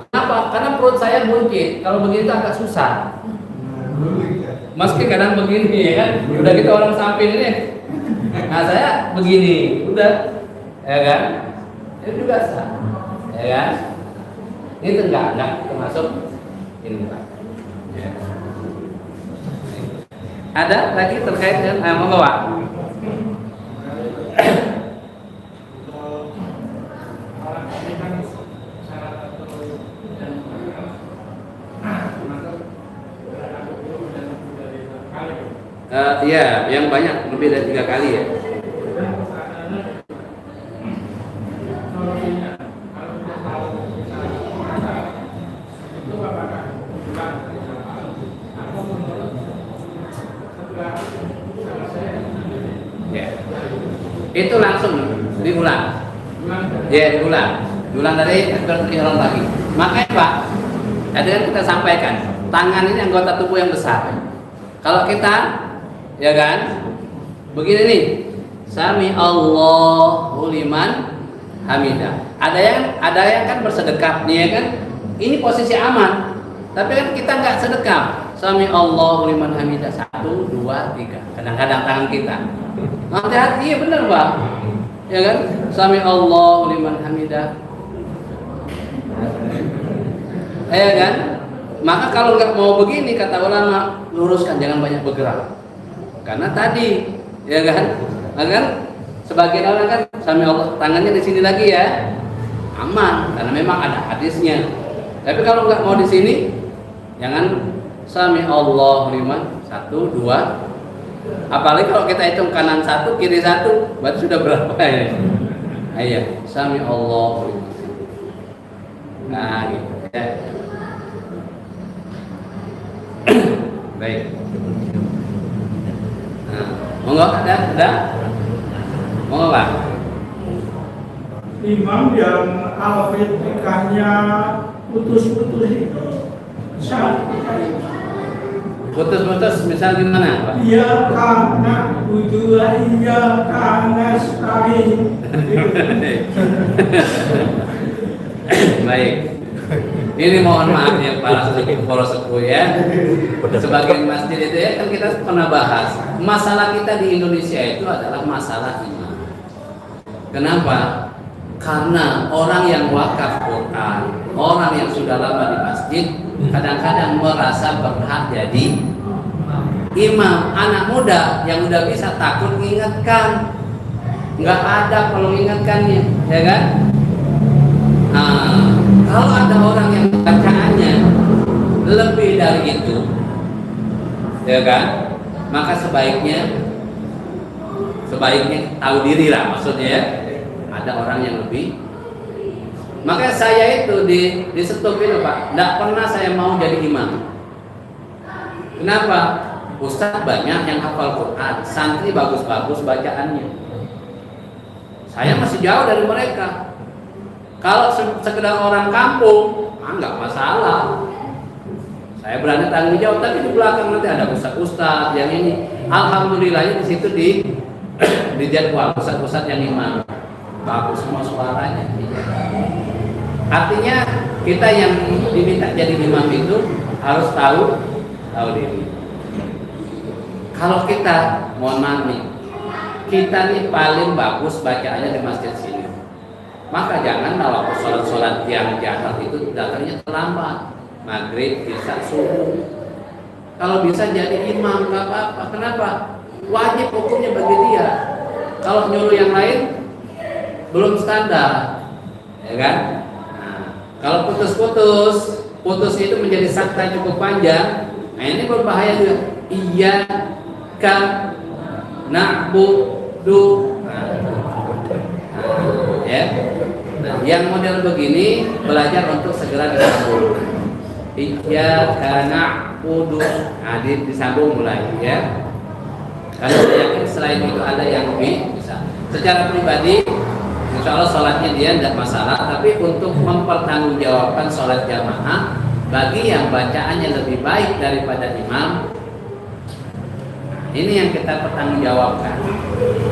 Kenapa? Karena perut saya buncit. Kalau begini agak susah. Meski kadang begini ya kan, udah kita orang samping ini. Nah saya begini, udah, ya kan. itu juga sah, ya kan? Itu enggak termasuk ini Pak. Ya. Ada lagi terkait dengan monggo Pak. Iya, yang banyak lebih dari 3 kali ya. Ya. Itu langsung diulang. Ya, diulang dari ihram lagi. Makanya Pak, tadi kan kita sampaikan, tangan ini anggota tubuh yang besar. Kalau kita, ya kan, begini nih, Sami Allahu liman hamidah. Ada yang kan bersedekap nih ya kan, ini posisi aman. Tapi kan kita nggak sedekap. Sami Allahu liman hamidah 1, 2, 3. Kadang-kadang tangan kita. Hati-hati, iya benar Pak. Ya kan, Sami Allahu liman hamidah. Ya kan? Maka kalau nggak mau begini, kata ulama, luruskan, jangan banyak bergerak. Karena tadi, ya kan, sebagian orang kan, Sami Allah, tangannya di sini lagi ya, aman, karena memang ada hadisnya. Tapi kalau nggak mau di sini, jangan Sami Allah liman 1, 2. Apalagi kalau kita hitung kanan 1, kiri 1, berarti sudah berapa ya? Ayo, Sami Allah liman. Nah, gitu ya. Baik. Nah, monggo ada? Monggo Pak. Imam yang al-fatihahnya putus-putus itu sah. Putus-putus misal gimana Pak? Iya karena bujulah iya karena sekali. Baik. Ini mohon maaf ya para sepuh ya. Sebagian masjid itu ya kan kita pernah bahas. Masalah kita di Indonesia itu adalah masalah imam. Kenapa? Karena orang yang wakaf Quran, orang yang sudah lama di masjid, kadang-kadang merasa berhak jadi imam. Anak muda yang udah bisa takut mengingatkan, nggak ada kalau mengingatkannya, ya kan? Nah, kalau ada orang yang bacaannya lebih dari itu, ya kan? Maka sebaiknya tahu diri lah, maksudnya ya. Ada orang yang lebih. Maka saya itu di stop itu Pak, tidak pernah saya mau jadi imam. Kenapa? Ustadz banyak yang hafal Quran, santri bagus-bagus bacaannya. Saya masih jauh dari mereka. Kalau sekedar orang kampung, nggak masalah. Saya berani tanggung jawab, tapi di belakang nanti ada ustadz yang ini. Alhamdulillahnya di situ di jadwal ustadz yang imam. Bagus semua suaranya. Artinya kita yang diminta jadi imam itu harus tahu diri. Kalau kita, mohon maaf nih, kita nih paling bagus bacaannya di masjid sini. Maka jangan kalau sholat yang jahat itu datangnya terlambat, maghrib, isya, subuh. Kalau bisa jadi imam nggak apa-apa. Kenapa? Wajib hukumnya bagi dia. Kalau nyuruh yang lain belum standar, ya kan? Nah, kalau putus itu menjadi sakta cukup panjang. Nah ini berbahaya juga. Iyyaka na'budu. Ya. Nah, yang model begini belajar untuk segera disambung. Iyyaka na'budu. Nah, disambung mulai ya. Karena saya yakin selain itu ada yang lebih bisa. Secara pribadi insya Allah sholatnya dia tidak masalah, tapi untuk mempertanggungjawabkan sholat jamaah bagi yang bacaannya lebih baik daripada imam, ini yang kita pertanggungjawabkan.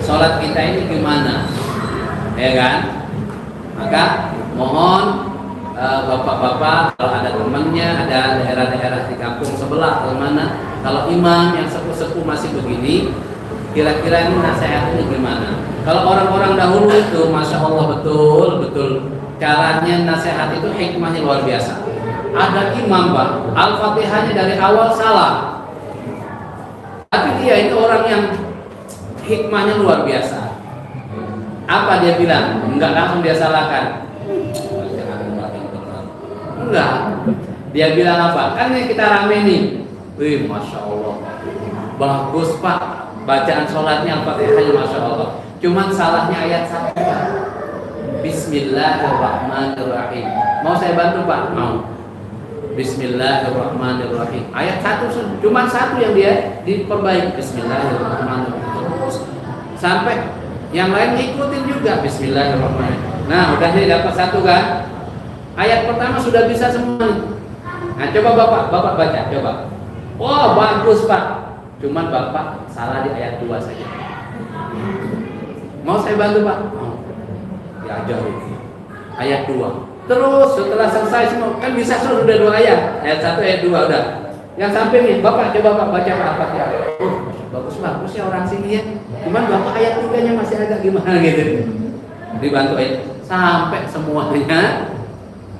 Sholat kita ini gimana, ya kan? Maka mohon bapak-bapak kalau ada temannya, ada daerah-daerah di kampung sebelah atau mana, kalau imam yang sepuh-sepuh masih begini, kira-kira ini nasihatnya gimana? Kalau orang-orang dahulu itu, masya Allah betul caranya nasihat itu hikmahnya luar biasa. Ada imam Pak, Al-Fatihahnya dari awal salah, tapi dia itu orang yang hikmahnya luar biasa. Apa dia bilang? Enggak langsung dia salahkan. Enggak. Dia bilang apa? Kan ini kita rame nih. Wih, masya Allah, bagus Pak, bacaan sholatnya Al-Fatihahnya masya Allah. Cuman salahnya ayat 1. Bismillahirrahmanirrahim. Mau saya bantu Pak? Mau. Bismillahirrahmanirrahim. Ayat 1, cuman 1 yang dia diperbaiki. Bismillahirrahmanirrahim. Sampai yang lain ngikutin juga Bismillahirrahmanirrahim. Nah, udah nih dapat 1 kan? Ayat pertama sudah bisa semua. Nah, coba Bapak baca, coba. Oh, bagus Pak. Cuman Bapak salah di ayat 2 saja. Mau saya bantu Pak? Mau. Diajarin. Ayat 2. Terus setelah selesai semua, kan bisa sudah 2 ayat. Ayat 1, ayat 2 udah. Yang samping nih, Bapak coba Pak baca Al-Fatihah. Oh, bagus ya orang sini ya. Cuman Bapak ayat 3-nya masih agak gimana gitu. Dibantu aja sampai semuanya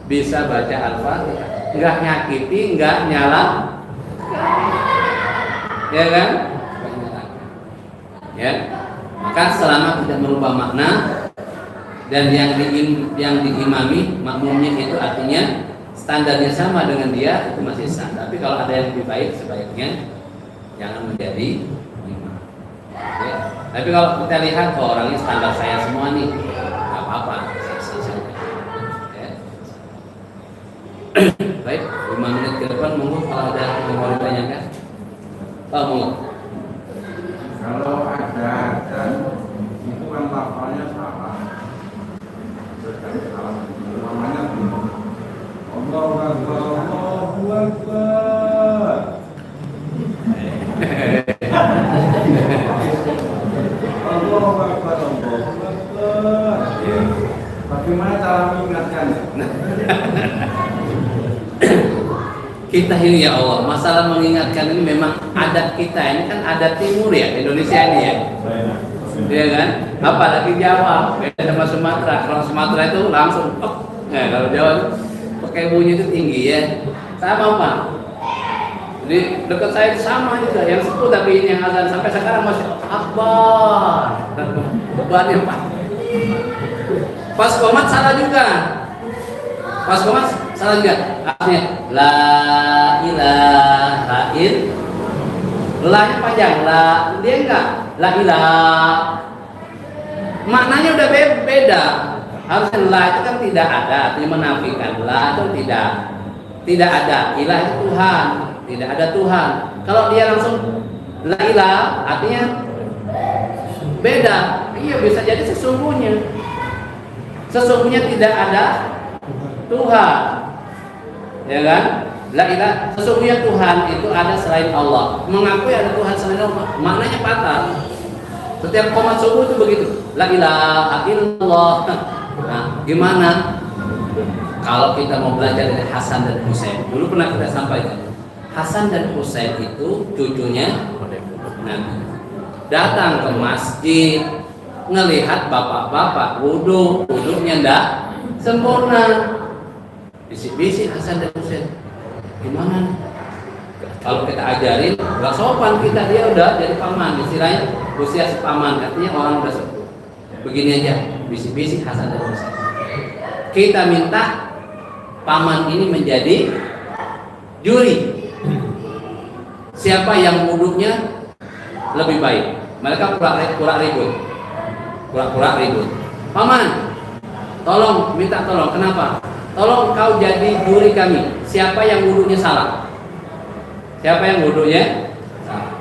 bisa baca Al-Fatihah. Enggak nyakiti, enggak nyala. Ya kan? Ya. Maka selama tidak merubah makna dan yang diimami makmumnya itu artinya standarnya sama dengan dia, itu masih sah. Tapi kalau ada yang lebih baik, sebaiknya jangan menjadi imam. Ya. Tapi kalau kita lihat orangnya standar saya semua nih, nggak apa-apa. Ya. Baik, 5 menit ke depan monggo kalau ada yang mau ditanyakan. Oh, monggo. Kalau ada dan itu kan lafalnya salah. Namanya Allahu Akbar, Allahu Akbar. Allahu Akbar, Allahu Akbar. Bagaimana cara mengingatkannya? Kita ini ya Allah, masalah mengingatkan ini memang adat kita. Ini kan adat timur ya, Indonesia ini ya. Iya kan? Apalagi Jawa, beda sama Sumatera. Kalau Sumatera itu langsung, ya kalau Jawa itu pakai bunyi itu tinggi ya. Sama Pak. Jadi dekat saya sama juga, yang sepuh tapi ini yang azan sampai sekarang masih Akbar. Bebannya Pak. Pas komat salah juga. Pas komat salah juga. Artinya la ilaha illallah. La-nya panjang, la dia enggak la ilaha. Maknanya udah beda. Harusnya la itu kan tidak ada, artinya menafikan. La itu tidak ada. Ilah itu Tuhan, tidak ada Tuhan. Kalau dia langsung la ilaha artinya beda. Iya, bisa jadi sesungguhnya tidak ada Tuhan. Ya kan? La ilaha, sesungguhnya Tuhan itu ada selain Allah. Mengakui ada Tuhan selain Allah, maknanya patah. Setiap komat subuh itu begitu. La ilaha illallah. Nah, gimana? Kalau kita mau belajar dari Hasan dan Husain, dulu pernah kita sampaikan. Hasan dan Husain itu cucunya Nabi. Datang ke masjid, ngelihat bapak-bapak wudhunya ndak sempurna. Bisik-bisik Hasan dan Husain. Gimana nih? Kalau kita ajarin, gak sopan kita, dia udah jadi paman, istilahnya usia sepaman, artinya orang udah sepuh. Begini aja, bisik-bisik Hasan dan Husain. Kita minta paman ini menjadi juri. Siapa yang wudhunya lebih baik? Mereka pura-pura ribut. Paman, tolong, minta tolong. Kenapa? Tolong kau jadi juri kami. Siapa yang wudhunya salah? Siapa yang wudhunya salah?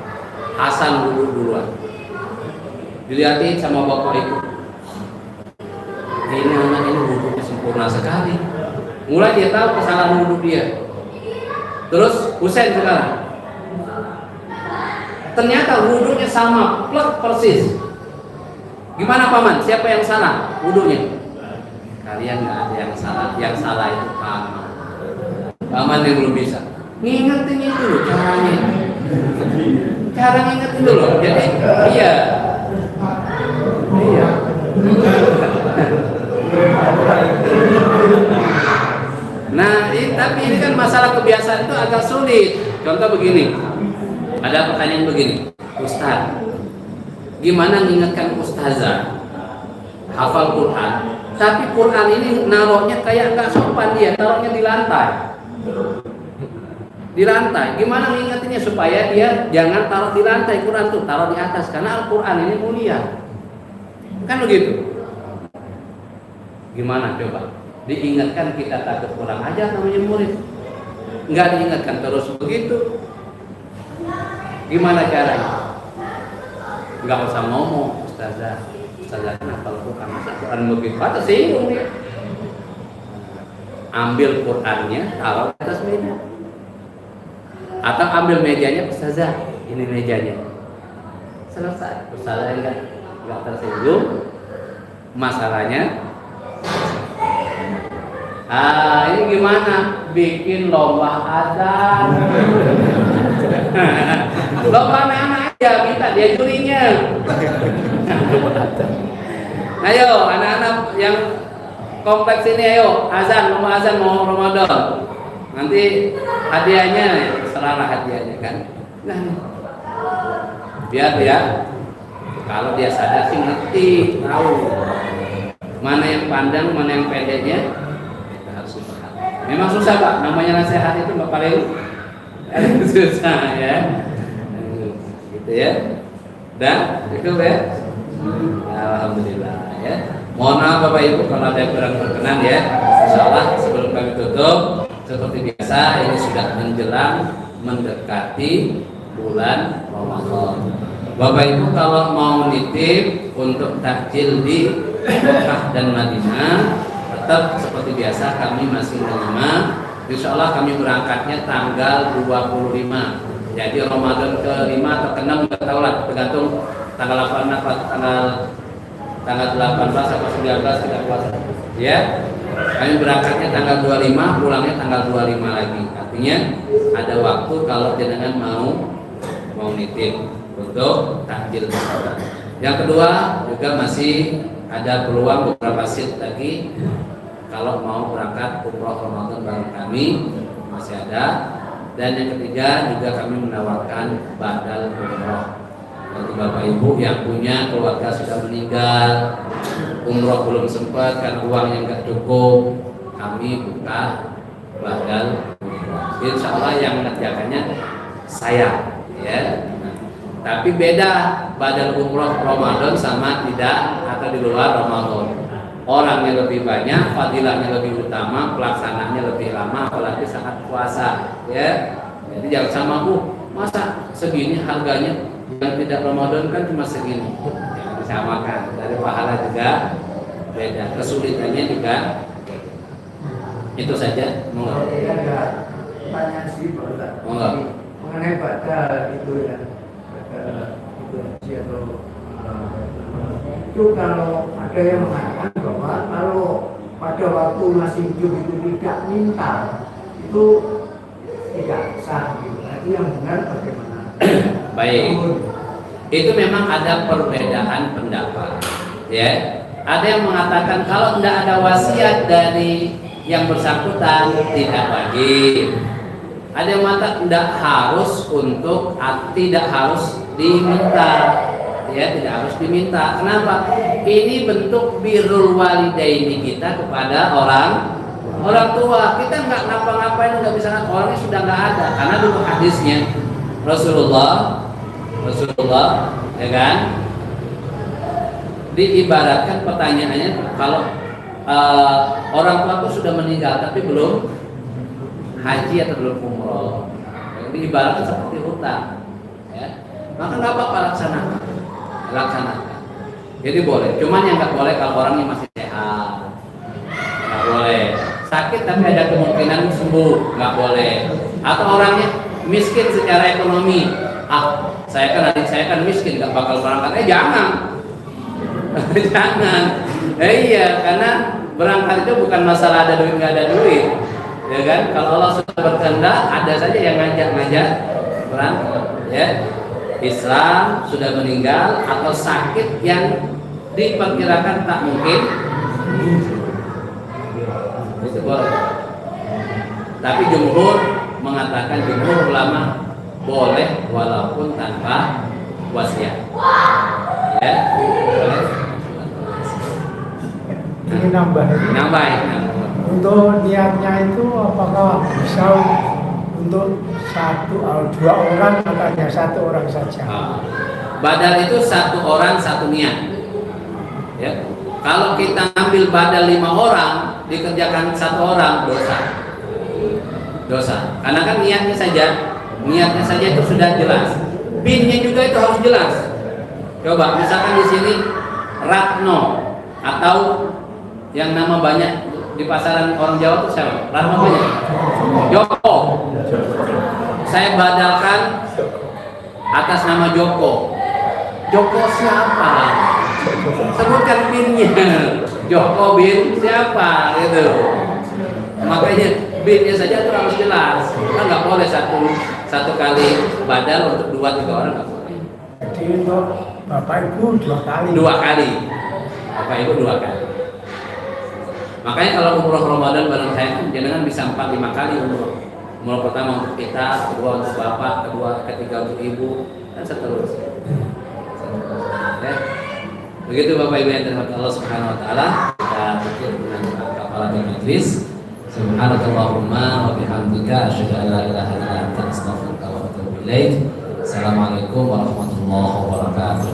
Hasan wudhu duluan. Dilihatin sama bapak itu. Ini anak ini wudhunya sempurna sekali. Mulai dia tahu kesalahan wudhu dia. Terus Husain sekarang. Ternyata wudhunya sama, plek persis. Gimana paman? Siapa yang salah wudhunya? Kalian nggak ada yang salah. Yang salah itu paman. Paman yang belum bisa. Ngingetin itu loh caranya. Cara ngingetin dulu. Jadi iya. kebiasaan itu agak sulit. Contoh begini, ada pertanyaan begini, Ustaz, gimana mengingatkan ustazah hafal Quran, tapi Quran ini naruhnya kayak nggak sopan, dia taruhnya di lantai. Di lantai, gimana mengingatnya supaya dia jangan taruh di lantai Quran tuh, taruh di atas, karena Al-Quran ini mulia. Kan begitu. Gimana coba? Diingatkan kita takut kurang aja namanya murid. Enggak diingatkan terus begitu. Gimana caranya? Enggak usah ngomong, ustazah hafal Quran, masa Quran begitu aja singgung dia. Ambil Qurannya, taruh di atas meja. Atau ambil mejanya, ustazah, ini mejanya. Selesai. Ustazah enggak tersinggung. Masalahnya, ini gimana? Bikin lomba azan. Lomba anak-anak aja, minta dia jurinya. Ayo anak-anak yang kompleks ini, ayo azan, lomba azan mau Ramadan. Nanti hadiahnya, serahlah hadiahnya kan. Nah, biar dia, kalau dia sadar sih ngerti, tahu mana yang panjang, mana yang pendeknya. Memang susah Pak, namanya nasihat itu Pak paling susah ya. Gitu ya. Dan itu ya. Alhamdulillah ya. Mohon maaf Bapak Ibu kalau ada yang kurang berkenan ya. Insyaallah sebelum kami tutup, seperti biasa ini sudah menjelang mendekati bulan Ramadan. Bapak Ibu kalau mau nitip untuk takjil di Mekah dan Madinah, tetap seperti biasa kami masih menerima. Insya Allah kami berangkatnya tanggal 25. Jadi Ramadan ke-5 atau ke-6 nggak tahu lah, tergantung tanggal 8 apa tanggal 18 atau 19 kita puasa. Ya, kami berangkatnya tanggal 25, pulangnya tanggal 25 lagi. Artinya ada waktu kalau jenengan mau nitip untuk takjil. Yang kedua juga masih ada peluang beberapa seat lagi. Kalau mau berangkat umroh Ramadan bareng kami masih ada. Dan yang ketiga juga kami menawarkan badal umroh bagi Bapak Ibu yang punya keluarga sudah meninggal, umroh belum sempat karena uangnya nggak cukup, kami buka badal umroh. Insya Allah yang mengerjakannya saya, ya. Tapi beda badal umroh Ramadan sama tidak atau di luar Ramadan. Orangnya lebih banyak, fadilahnya lebih utama, pelaksanaannya lebih lama, apalagi saat puasa, ya. Jadi jangan sama Bu, masa segini harganya yang tidak Ramadan kan cuma segini. Jangan disamakan. Dari pahala juga beda, kesulitannya juga. Itu saja. Kalau tidak ada pertanyaan sih Pak Ustaz. Mengenai badal itu ya, badal itu haji atau itu kalau ada yang mengatakan bahwa kalau pada waktu masih hidup itu tidak minta itu tidak sah gitu. Itu yang benar bagaimana? Baik. Itu memang ada perbedaan pendapat, ya. Ada yang mengatakan kalau tidak ada wasiat dari yang bersangkutan tidak wajib. Ada yang mengatakan tidak harus diminta. Ya, tidak harus diminta. Kenapa? Ini bentuk birrul walidaini kita kepada orang tua. Kita nggak ngapa-ngapain, nggak bisa, orangnya sudah nggak ada. Karena dulu hadisnya Rasulullah, ya kan? Diibaratkan pertanyaannya kalau orang tua itu sudah meninggal tapi belum haji atau belum umroh. Diibaratkan seperti hutang. Ya. Maka nggak apa-apa laksanakan. Jadi boleh, cuman yang nggak boleh kalau orangnya masih sehat, nggak boleh. Sakit tapi ada kemungkinan sembuh, nggak boleh. Atau orangnya miskin secara ekonomi, adik saya kan miskin, nggak bakal berangkat. Jangan, jangan. Iya, karena berangkat itu bukan masalah ada duit nggak ada duit, ya kan? Kalau Allah sudah berkehendak, ada saja yang ngajak berangkat, ya. Islam sudah meninggal atau sakit yang diperkirakan tak mungkin, itu boleh. Tapi jumhur mengatakan jumhur ulama boleh walaupun tanpa wasiat. Ya, boleh. Ini nambahin. Nambahin. Untuk niatnya itu apakah bisa untuk satu atau dua orang atau hanya satu orang saja? Badal itu satu orang satu niat. Ya. Kalau kita ambil badal 5 orang dikerjakan satu orang, dosa. Karena kan niatnya saja itu sudah jelas. Binnya juga itu harus jelas. Coba misalkan di sini Ratno atau yang nama banyak di pasaran orang Jawa itu siapa? Ratno banyak. Joko. Saya badalkan atas nama Joko. Joko siapa? Sebutkan binnya. Joko bin siapa gitu. Makanya binnya saja itu harus jelas. Kan nggak boleh satu kali badal untuk 2-3 orang nggak boleh. Jadi untuk Bapak Ibu 2 kali. 2 kali. Bapak Ibu 2 kali. Makanya kalau umroh Ramadan bareng saya itu jangan bisa 4-5 kali umroh. Umroh pertama untuk kita, kedua untuk bapak, ketiga untuk ibu, dan seterusnya. Ya. Begitu Bapak Ibu yang dirahmati Allah Subhanahu wa taala, kita tutup dengan kepala majlis. Subhanakallahumma wa bihamdika asyhadu an la ilaha illa anta astaghfiruka wa atubu ilaik. Assalamualaikum warahmatullahi wabarakatuh.